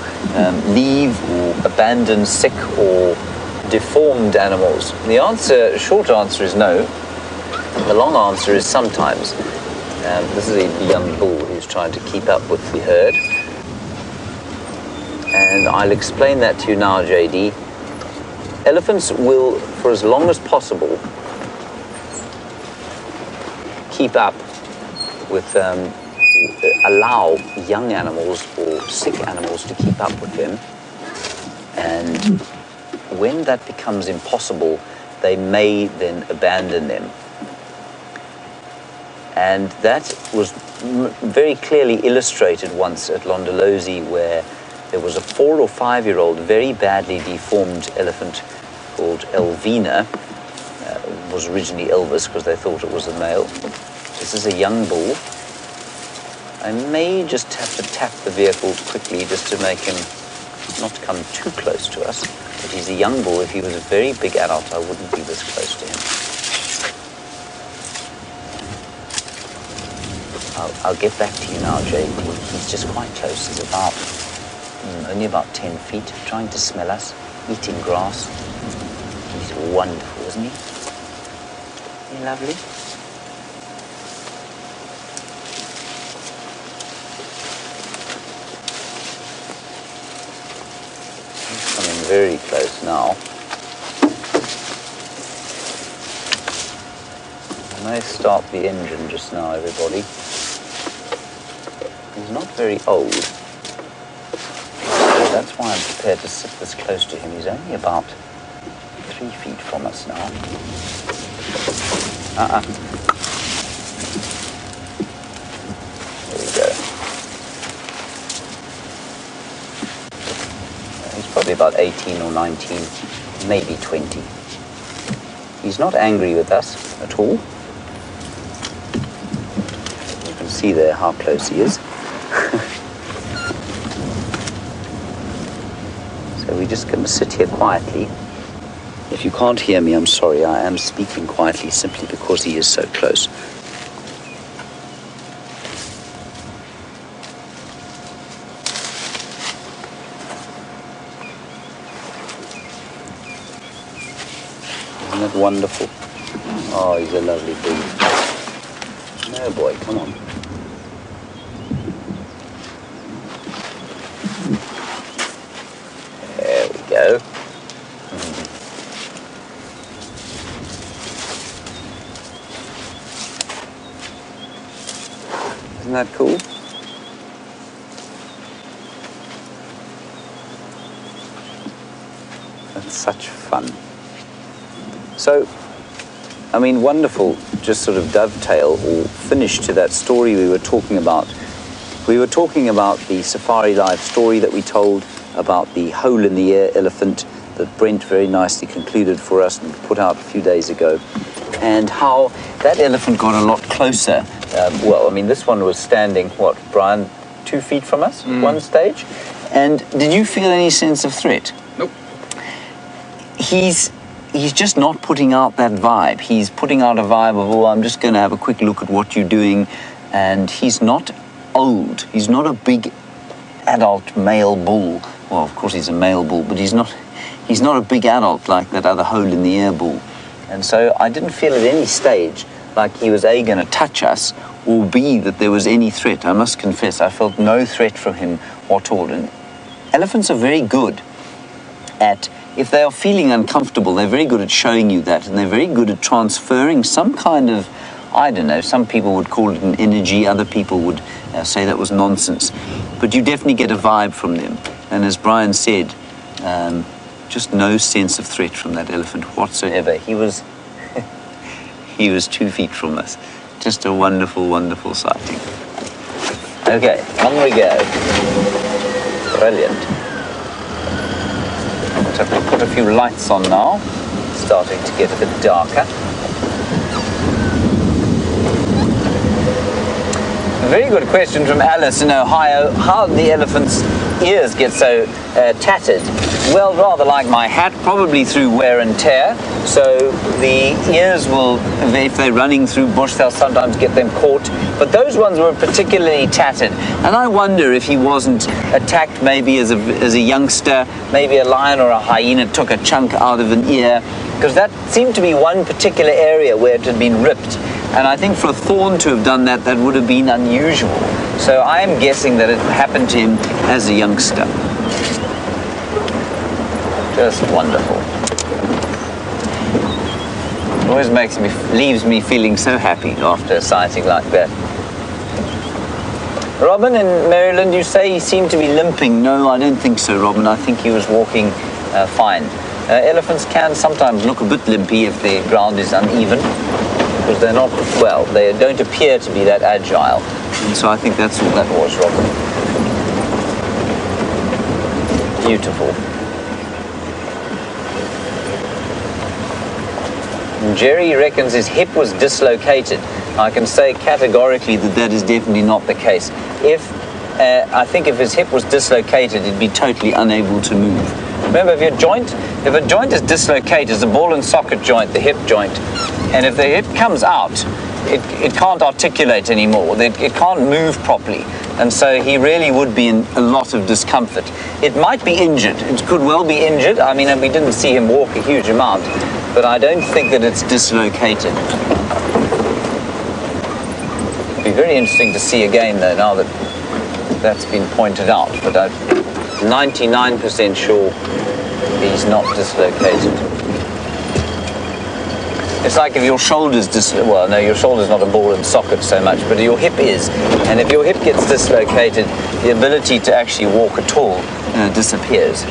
leave or abandon sick or deformed animals. The short answer is no. The long answer is sometimes. This is a young bull who's trying to keep up with the herd. And I'll explain that to you now, JD. Elephants will, for as long as possible, keep up with, allow young animals or sick animals to keep up with them. And when that becomes impossible, they may then abandon them. And that was very clearly illustrated once at Londolozi, where there was a 4 or 5 year old very badly deformed elephant called Elvina. Was originally Elvis because they thought it was a male. This is a young bull. I may just have to tap the vehicle quickly just to make him not come too close to us. But he's a young bull. If he was a very big adult, I wouldn't be this close to him. I'll get back to you now, JD. He's just quite close. He's about, only about 10 feet, trying to smell us, eating grass. He's wonderful, isn't he? Isn't he lovely? He's coming very close now. I may start the engine just now, everybody. He's not very old. That's why I'm prepared to sit this close to him. He's only about 3 feet from us now. There we go. He's probably about 18 or 19, maybe 20. He's not angry with us at all. You can see there how close he is. So we're just going to sit here quietly. If you can't hear me, I'm sorry. I am speaking quietly simply because he is so close. Isn't that wonderful? Oh, he's a lovely breed. No, boy, come on. There we go. Isn't that cool? That's such fun. So, I mean, wonderful, just sort of dovetail or finish to that story we were talking about. We were talking about the Safari Live story that we told about the hole-in-the-air elephant that Brent very nicely concluded for us and put out a few days ago, and how that elephant got a lot closer. Well, I mean, this one was standing, what, Brian, 2 feet from us at one stage? And did you feel any sense of threat? Nope. He's just not putting out that vibe. He's putting out a vibe of, oh, I'm just going to have a quick look at what you're doing. And he's not old. He's not a big adult male bull. Well, of course he's a male bull, but he's not a big adult like that other hole-in-the-air bull. And so I didn't feel at any stage like he was A, going to touch us, or B, that there was any threat. I must confess, I felt no threat from him at all. And elephants are very good at, if they are feeling uncomfortable, they're very good at showing you that, and they're very good at transferring some kind of, I don't know, some people would call it an energy, other people would say that was nonsense. But you definitely get a vibe from them. And as Brian said, just no sense of threat from that elephant whatsoever. He was 2 feet from us. Just a wonderful, wonderful sighting. Okay, on we go. Brilliant. So we'll put a few lights on now. Starting to get a bit darker. A very good question from Alice in Ohio. How did the elephant's ears get so tattered? Well, rather like my hat, probably through wear and tear. So the ears will, if they're running through bush, they'll sometimes get them caught. But those ones were particularly tattered. And I wonder if he wasn't attacked maybe as a youngster, maybe a lion or a hyena took a chunk out of an ear, because that seemed to be one particular area where it had been ripped. And I think for a thorn to have done that, that would have been unusual. So I am guessing that it happened to him as a youngster. Just wonderful. It always leaves me feeling so happy after a sighting like that. Robin in Maryland, you say he seemed to be limping. No, I don't think so, Robin. I think he was walking fine. Elephants can sometimes look a bit limpy if the ground is uneven, because they're not, well, they don't appear to be that agile. And so I think that's all that was, Robin. Beautiful. And Jerry reckons his hip was dislocated. I can say categorically that that is definitely not the case. I think if his hip was dislocated, he'd be totally unable to move. Remember, if a joint is dislocated, it's a ball and socket joint, the hip joint, and if the hip comes out, it can't articulate anymore. It can't move properly. And so he really would be in a lot of discomfort. It might be injured. It could well be injured. I mean, we didn't see him walk a huge amount, but I don't think that it's dislocated. It'd be very interesting to see again, though, now that that's been pointed out. But I'm 99% sure he's not dislocated. It's like if your shoulder's well, no, your shoulder's not a ball and socket so much, but your hip is. And if your hip gets dislocated, the ability to actually walk at all disappears.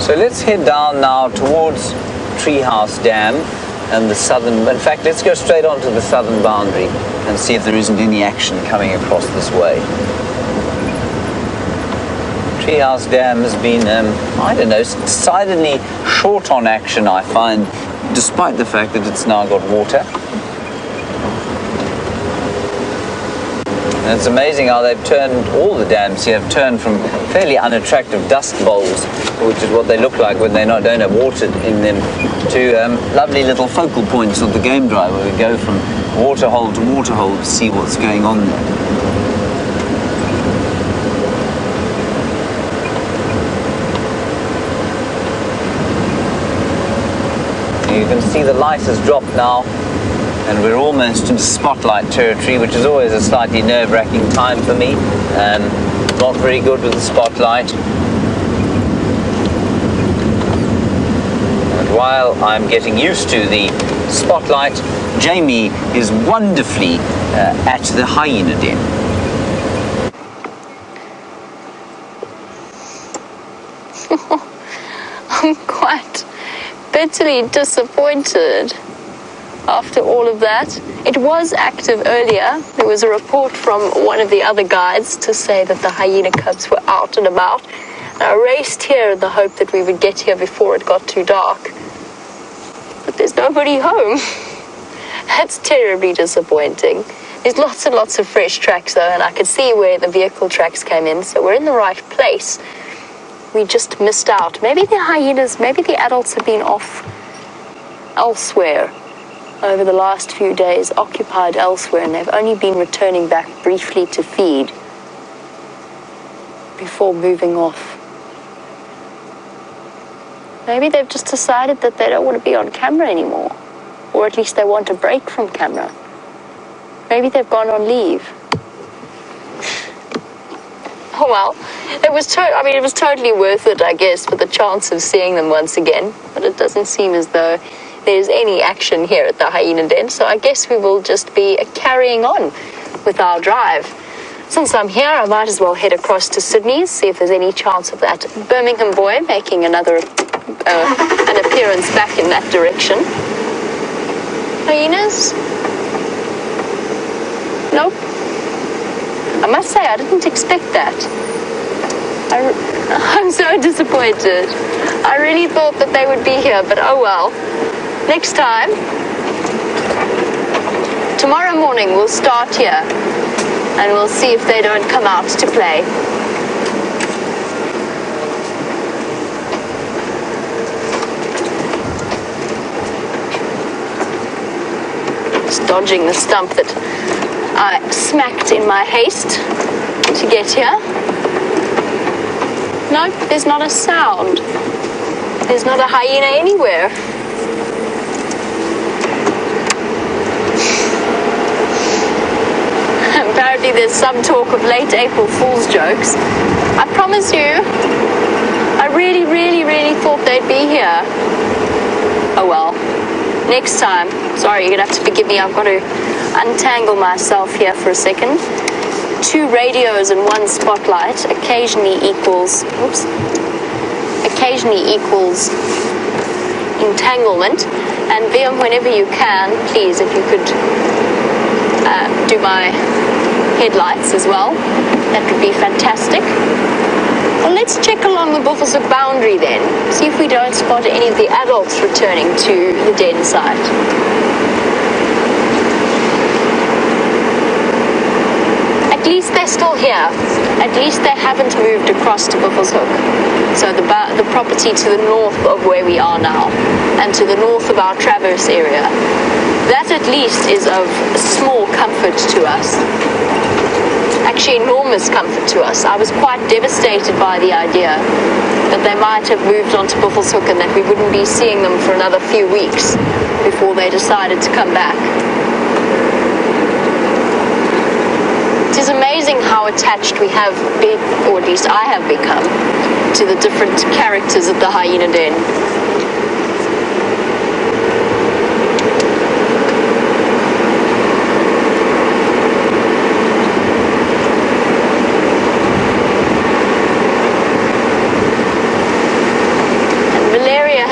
So let's head down now towards Treehouse Dam and the southern, in fact, let's go straight on to the southern boundary and see if there isn't any action coming across this way. Treehouse Dam has been, I don't know, decidedly short on action, I find, despite the fact that it's now got water. And it's amazing how they've turned, all the dams here have turned from fairly unattractive dust bowls, which is what they look like when they don't have water in them, to lovely little focal points of the game drive where we go from waterhole to waterhole to see what's going on there. You can see the light has dropped now, and we're almost into spotlight territory, which is always a slightly nerve-wracking time for me. Not very good with the spotlight. And while I'm getting used to the spotlight, Jamie is wonderfully at the hyena den. I'm quite bitterly disappointed after all of that. It was active earlier. There was a report from one of the other guides to say that the hyena cubs were out and about. And I raced here in the hope that we would get here before it got too dark. But there's nobody home. That's terribly disappointing. There's lots and lots of fresh tracks though, and I could see where the vehicle tracks came in, so we're in the right place. We just missed out. Maybe the hyenas, maybe the adults have been off elsewhere over the last few days, occupied elsewhere, and they've only been returning back briefly to feed before moving off. Maybe they've just decided that they don't want to be on camera anymore, or at least they want a break from camera. Maybe they've gone on leave. Oh well, it was totally worth it, I guess, for the chance of seeing them once again. But it doesn't seem as though there's any action here at the hyena den, so I guess we will just be carrying on with our drive. Since I'm here, I might as well head across to Sydney's, see if there's any chance of that Birmingham boy making an appearance back in that direction. Hyenas? Nope. I must say, I didn't expect that. I'm so disappointed. I really thought that they would be here, but oh well. Next time, tomorrow morning we'll start here, and we'll see if they don't come out to play. Just dodging the stump that I smacked in my haste to get here. Nope, there's not a sound. There's not a hyena anywhere. Apparently there's some talk of late April Fool's jokes. I promise you, I really, really, really thought they'd be here. Oh well. Next time. Sorry, you're gonna have to forgive me. I've got to untangle myself here for a second. 2 radios and 1 spotlight occasionally equals entanglement. And Liam, whenever you can, please, if you could do my headlights as well, that would be fantastic. Well, let's check along the Buffelshoek boundary then, see if we don't spot any of the adults returning to the den site. At least they're still here. At least they haven't moved across to Buffelshoek. So the property to the north of where we are now, and to the north of our traverse area. That at least is of small comfort to us. Actually enormous comfort to us. I was quite devastated by the idea that they might have moved on to Buffelshoek and that we wouldn't be seeing them for another few weeks before they decided to come back. It is amazing how attached we have been, or at least I have become, to the different characters of the hyena den.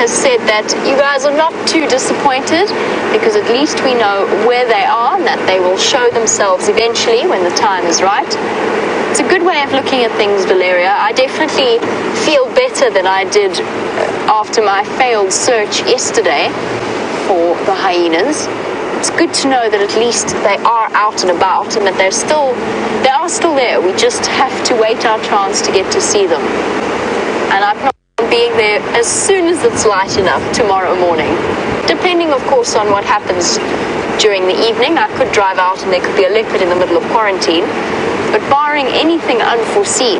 Has said that you guys are not too disappointed, because at least we know where they are and that they will show themselves eventually when the time is right. It's a good way of looking at things, Valeria. I definitely feel better than I did after my failed search yesterday for the hyenas. It's good to know that at least they are out and about and that they are still there. We just have to wait our chance to get to see them. And I'm not being there as soon as it's light enough tomorrow morning, depending of course on what happens during the evening. I could drive out and there could be a leopard in the middle of quarantine, but barring anything unforeseen,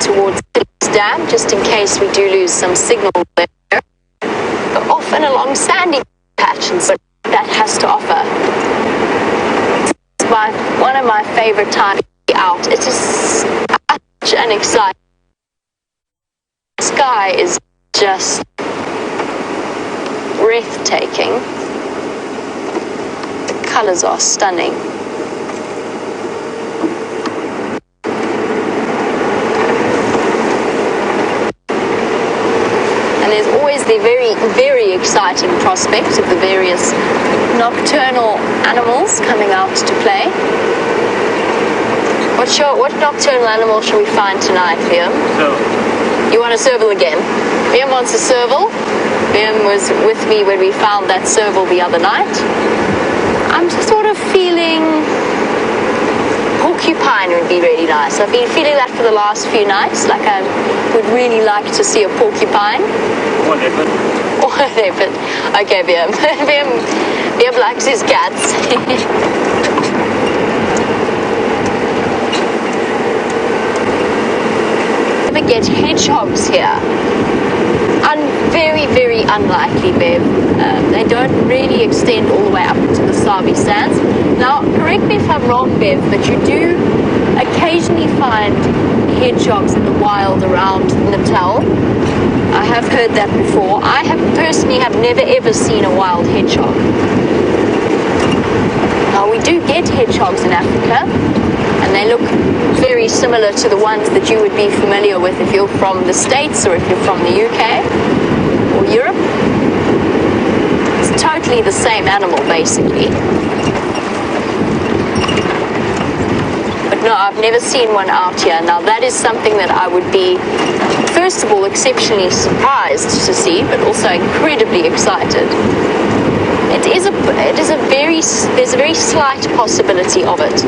towards the dam, just in case we do lose some signal there. But often along sandy patches, but that has to offer. It's one of my favorite times to be out. It is such an exciting. The sky is just breathtaking. The colors are stunning. And there's always the very, very exciting prospect of the various nocturnal animals coming out to play. What nocturnal animal shall we find tonight, Liam? Serval. You want a serval again? Liam wants a serval. Liam was with me when we found that serval the other night. I'm just sort of feeling porcupine would be really nice. I've been feeling that for the last few nights, like I would really like to see a porcupine. Or a leopard. Or a leopard. Okay, Liam. Liam likes his cats. We get hedgehogs here. Very, very unlikely, Bev. They don't really extend all the way up into the Sabi Sands. Now, correct me if I'm wrong, Bev, but you do occasionally find hedgehogs in the wild around Natal. I have heard that before. I personally have never ever seen a wild hedgehog. Now, we do get hedgehogs in Africa, and they look very similar to the ones that you would be familiar with if you're from the States or if you're from the UK or Europe. It's totally the same animal, basically. But no, I've never seen one out here. Now, that is something that I would be, first of all, exceptionally surprised to see, but also incredibly excited. There's a very slight possibility of it.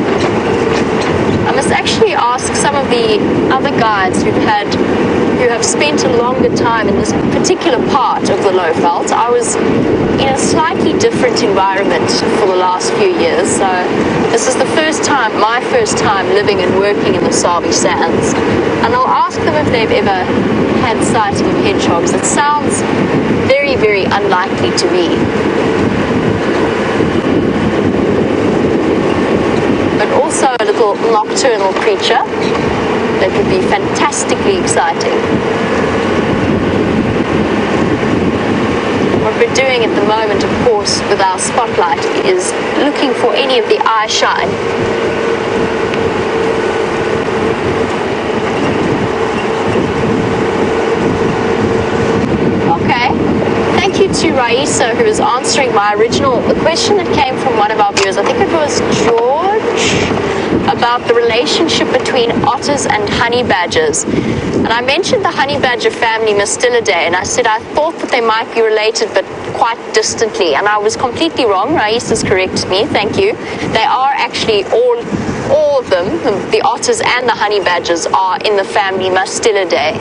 I must actually ask some of the other guides who have spent a longer time in this particular part of the Lowveld. I was in a slightly different environment for the last few years, so this is my first time living and working in the Sabi Sands. And I'll ask them if they've ever had sighting of hedgehogs. It sounds very, very unlikely to me. But also a little nocturnal creature that would be fantastically exciting. What we're doing at the moment, of course, with our spotlight is looking for any of the eye shine. Okay. Thank you to Raisa, who is answering my original question that came from one of our viewers. I think it was George, about the relationship between otters and honey badgers. And I mentioned the honey badger family Mustelidae, and I said I thought that they might be related, but quite distantly. And I was completely wrong. Raisa's corrected me. Thank you. They are actually all of them, the otters and the honey badgers, are in the family Mustelidae.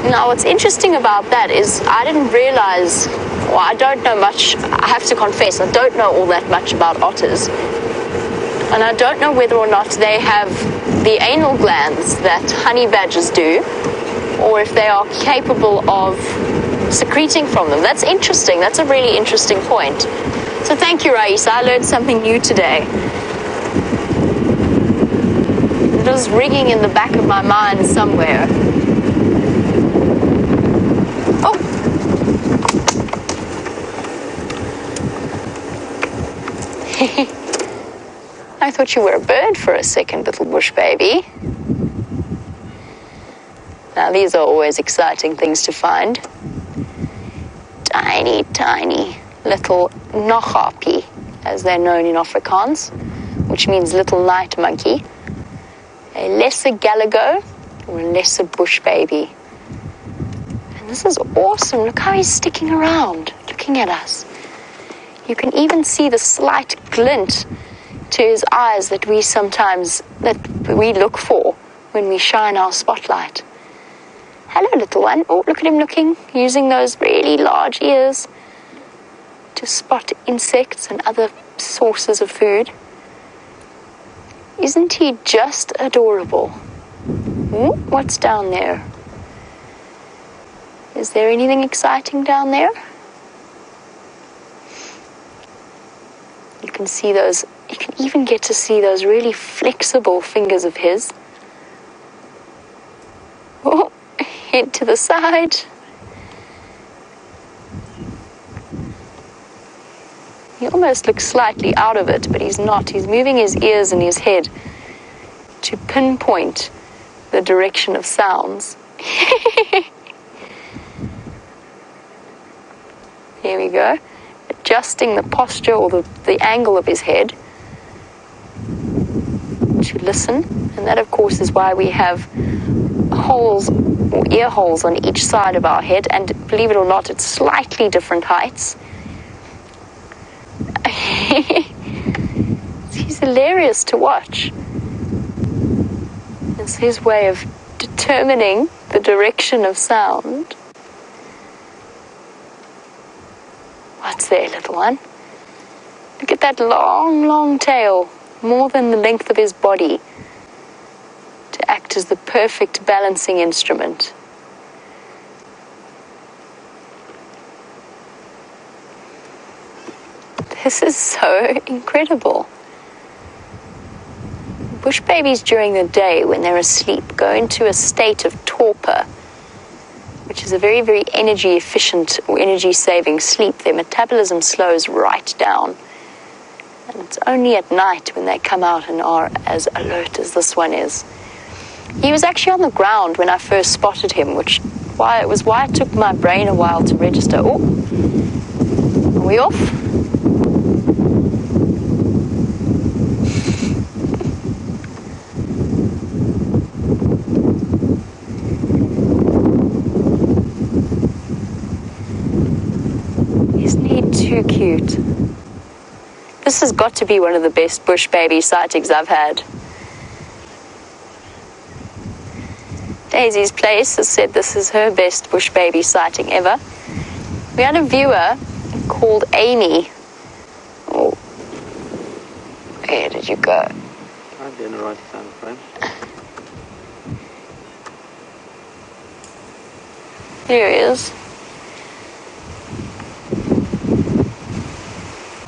Now, what's interesting about that is I didn't realize, well, I don't know much, I have to confess, I don't know all that much about otters. And I don't know whether or not they have the anal glands that honey badgers do, or if they are capable of secreting from them. That's interesting. That's a really interesting point. So thank you, Raisa. I learned something new today. It was ringing in the back of my mind somewhere. Oh! I thought you were a bird for a second, little bush baby. Now, these are always exciting things to find. Tiny, tiny little nachapi, as they're known in Afrikaans, which means little night monkey. A lesser galago, or a lesser bush baby. And this is awesome. Look how he's sticking around, looking at us. You can even see the slight glint to his eyes that we look for when we shine our spotlight. Hello, little one. Oh, look at him looking, using those really large ears to spot insects and other sources of food. Isn't he just adorable? What's down there? Is there anything exciting down there? You can see those, you can even get to see those really flexible fingers of his. Oh, head to the side. He almost looks slightly out of it, but he's not. He's moving his ears and his head to pinpoint the direction of sounds. Here we go. Adjusting the posture or the angle of his head to listen. And that, of course, is why we have holes or ear holes on each side of our head. And believe it or not, it's slightly different heights. He's hilarious to watch. It's his way of determining the direction of sound. What's there, little one? Look at that long, long tail, more than the length of his body, to act as the perfect balancing instrument. This is so incredible. Bush babies during the day, when they're asleep, go into a state of torpor, which is a very, very energy efficient or energy saving sleep. Their metabolism slows right down. And it's only at night when they come out and are as alert as this one is. He was actually on the ground when I first spotted him, which was why it took my brain a while to register. Oh, are we off? Too cute. This has got to be one of the best bush baby sightings I've had. Daisy's Place has said this is her best bush baby sighting ever. We had a viewer called Amy. Oh, where did you go? I've been right down frame. There he is.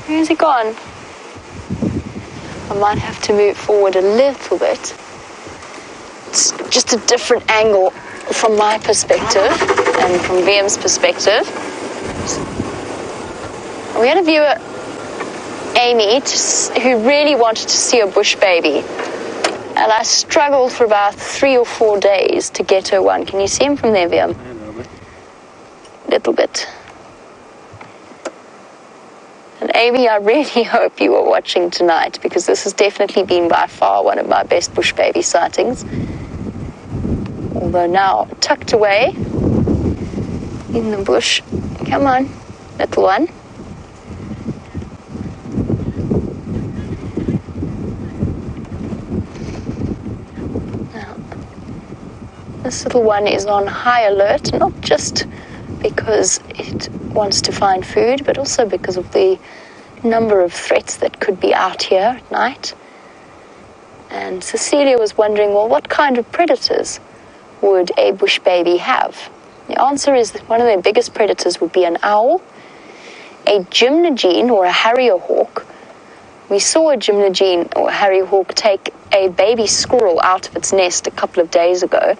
Where's he gone? I might have to move forward a little bit. It's just a different angle from my perspective and from VM's perspective. We had a viewer, Amy, who really wanted to see a bush baby. And I struggled for about 3 or 4 days to get her one. Can you see him from there, VM? A little bit. Little bit. And Amy, I really hope you are watching tonight, because this has definitely been by far one of my best bush baby sightings. Although now tucked away in the bush. Come on, little one. Now, This little one is on high alert, not just because it wants to find food, but also because of the number of threats that could be out here at night. And Cecilia was wondering, well, what kind of predators would a bush baby have? The answer is that one of their biggest predators would be an owl, a gymnogene or a harrier hawk. We saw a gymnogene or a harrier hawk take a baby squirrel out of its nest a couple of days ago,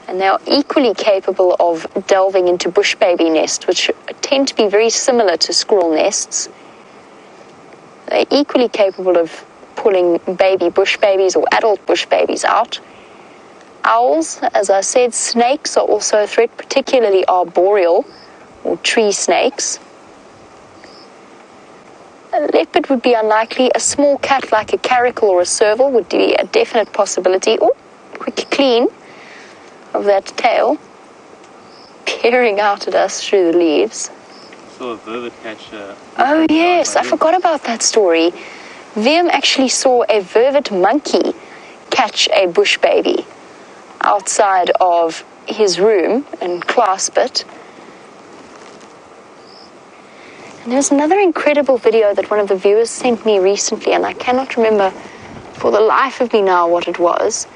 and they are equally capable of delving into bush baby nests, which tend to be very similar to squirrel nests. They're equally capable of pulling baby bush babies or adult bush babies out. Owls, as I said, snakes are also a threat, particularly arboreal or tree snakes. A leopard would be unlikely. A small cat like a caracal or a serval would be a definite possibility. Oh, quick clean of that tail, peering out at us through the leaves. Saw a vervet catch. Oh yes, I forgot about that story. Liam actually saw a vervet monkey catch a bush baby outside of his room and clasp it. And there's another incredible video that one of the viewers sent me recently, and I cannot remember for the life of me now what it was,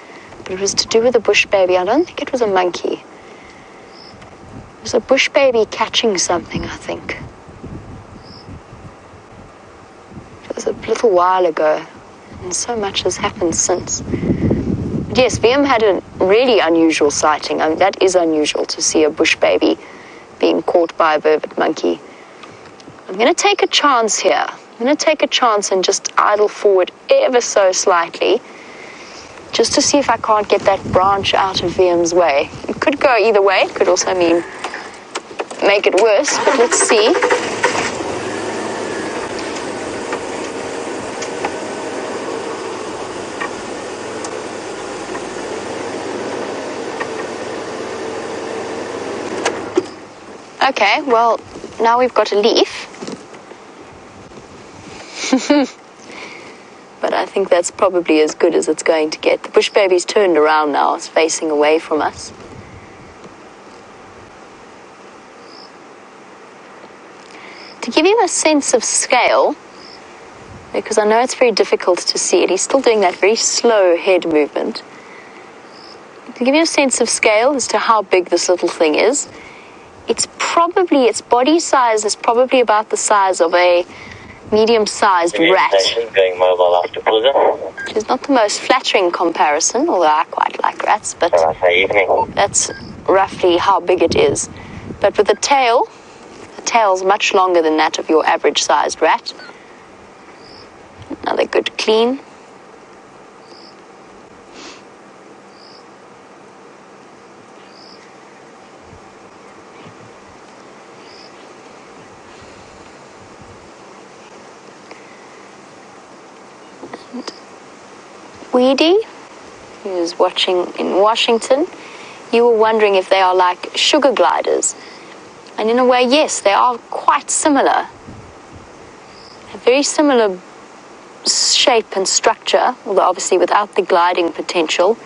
but it was to do with a bush baby. I don't think it was a monkey. It was a bush baby catching something, I think. It was a little while ago, and so much has happened since. But yes, VM had a really unusual sighting. I mean, that is unusual to see a bush baby being caught by a vervet monkey. I'm going to take a chance here. I'm going to take a chance and just idle forward ever so slightly, just to see if I can't get that branch out of VM's way. It could go either way. It could also mean make it worse, but let's see. Okay, well, now we've got a leaf. But I think that's probably as good as it's going to get. The bush baby's turned around now. It's facing away from us. To give you a sense of scale, because I know it's very difficult to see it, he's still doing that very slow head movement. To give you a sense of scale as to how big this little thing is, its body size is probably about the size of a medium-sized rat. Going mobile after Puza. Which is not the most flattering comparison, although I quite like rats, but that's roughly how big it is. But with the tail's much longer than that of your average-sized rat. Another good clean. Weedy, who's watching in Washington, you were wondering if they are like sugar gliders. And in a way, yes, they are quite similar. A very similar shape and structure, although obviously without the gliding potential.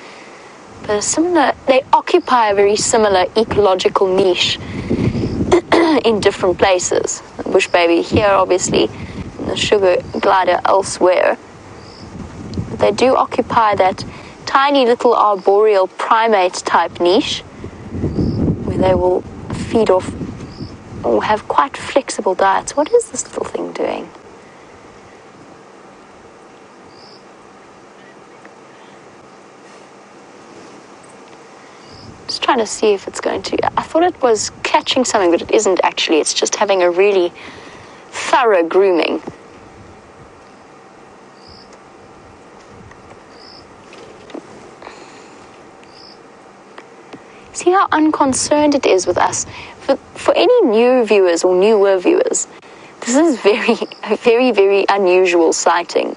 But they occupy a very similar ecological niche in different places. The bush baby here, obviously, and the sugar glider elsewhere. They do occupy that tiny little arboreal primate type niche where they will feed off or have quite flexible diets. What is this little thing doing? Just trying to see if it's going to... I thought it was catching something, but it isn't actually. It's just having a really thorough grooming. See how unconcerned it is with us. For any new viewers or newer viewers, this is a very, very unusual sighting.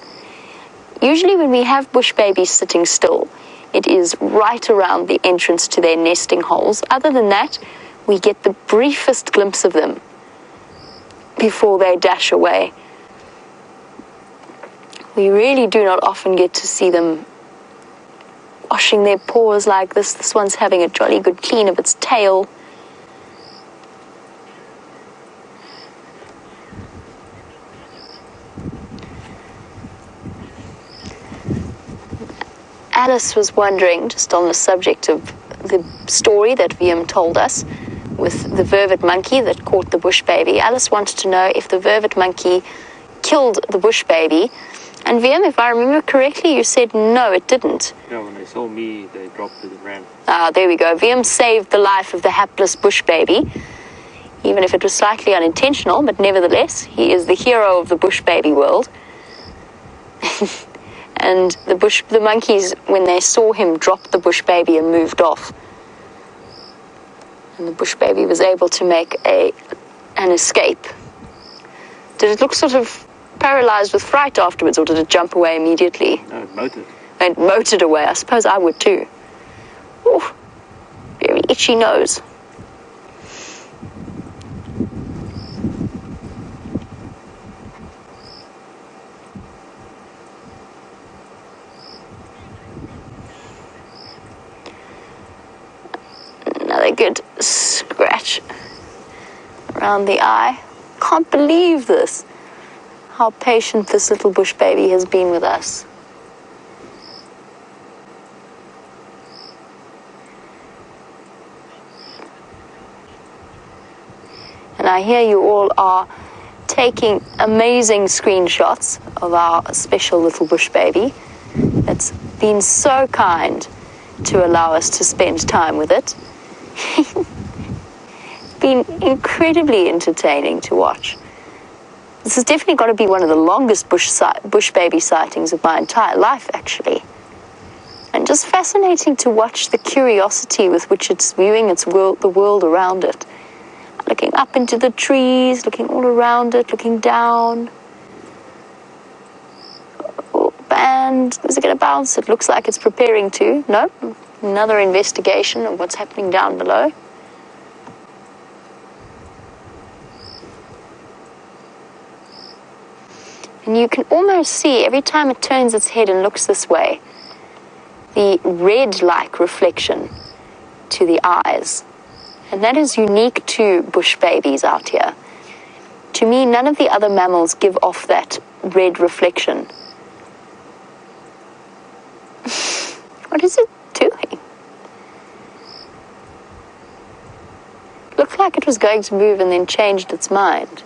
Usually when we have bush babies sitting still, it is right around the entrance to their nesting holes. Other than that, we get the briefest glimpse of them before they dash away. We really do not often get to see them washing their paws like this. This one's having a jolly good clean of its tail. Alice was wondering, just on the subject of the story that Viam told us with the vervet monkey that caught the bush baby. Alice wanted to know if the vervet monkey killed the bush baby. And Viam, if I remember correctly, you said no, it didn't. Yeah, when they saw me, they dropped it and ran. Ah, there we go. Viam saved the life of the hapless bush baby, even if it was slightly unintentional, but nevertheless, he is the hero of the bush baby world. And the monkeys, when they saw him, dropped the bush baby and moved off. And the bush baby was able to make an escape. Did it look sort of paralyzed with fright afterwards, or did it jump away immediately? No, it motored. And motored away. I suppose I would too. Ooh, very itchy nose. Another good scratch around the eye. Can't believe this. How patient this little bush baby has been with us. And I hear you all are taking amazing screenshots of our special little bush baby. It's been so kind to allow us to spend time with it. Been incredibly entertaining to watch. This has definitely got to be one of the longest bush baby sightings of my entire life, actually. And just fascinating to watch the curiosity with which it's viewing the world around it. Looking up into the trees, looking all around it, looking down. Oh, and is it going to bounce? It looks like it's preparing to. No? Another investigation of what's happening down below. And you can almost see, every time it turns its head and looks this way, the red-like reflection to the eyes. And that is unique to bush babies out here. To me, none of the other mammals give off that red reflection. What is it doing? Looked like it was going to move and then changed its mind.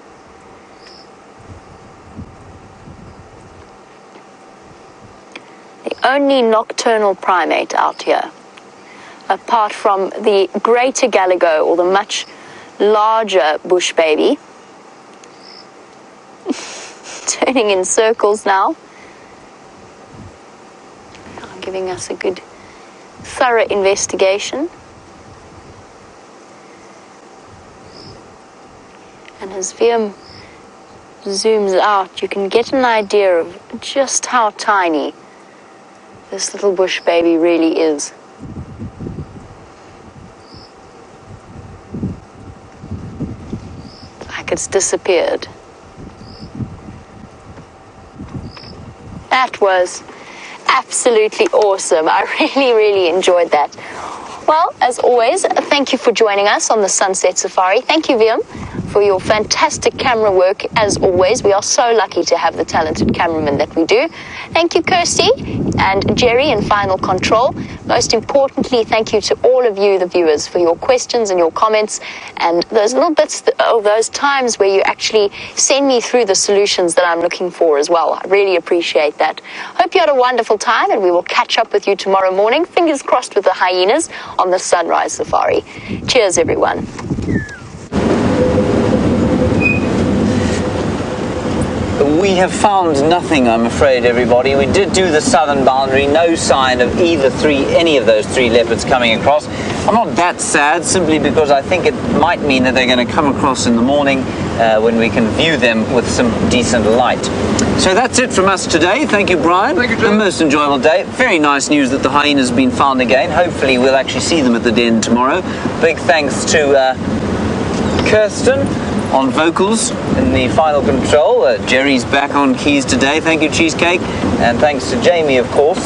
The only nocturnal primate out here, apart from the greater Galago or the much larger bush baby, turning in circles now, giving us a good thorough investigation. And as Viam zooms out, you can get an idea of just how tiny this little bush baby really is. Like it's disappeared. That was absolutely awesome. I really enjoyed that. Well, as always, thank you for joining us on the Sunset Safari. Thank you, Viam, for your fantastic camera work. As always, we are so lucky to have the talented cameramen that we do. Thank you, Kirsty and Jerry in Final Control. Most importantly, thank you to all of you, the viewers, for your questions and your comments and those little bits of those times where you actually send me through the solutions that I'm looking for as well. I really appreciate that. Hope you had a wonderful time, and we will catch up with you tomorrow morning. Fingers crossed with the hyenas on the Sunrise Safari. Cheers, everyone. We have found nothing, I'm afraid, everybody. We did do the southern boundary, no sign of any of those three leopards coming across. I'm not that sad, simply because I think it might mean that they're going to come across in the morning when we can view them with some decent light. So that's it from us today. Thank you, Brian. Thank you, Jim. A most enjoyable day. Very nice news that the hyenas have been found again. Hopefully we'll actually see them at the den tomorrow. Big thanks to Kirsten on vocals in the Final Control. Jerry's back on keys today. Thank you, Cheesecake. And thanks to Jamie, of course.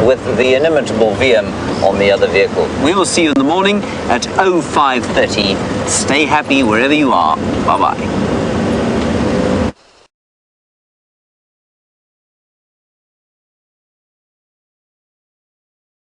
with the inimitable VM on the other vehicle. We will see you in the morning at 05:30. Stay happy wherever you are. Bye-bye.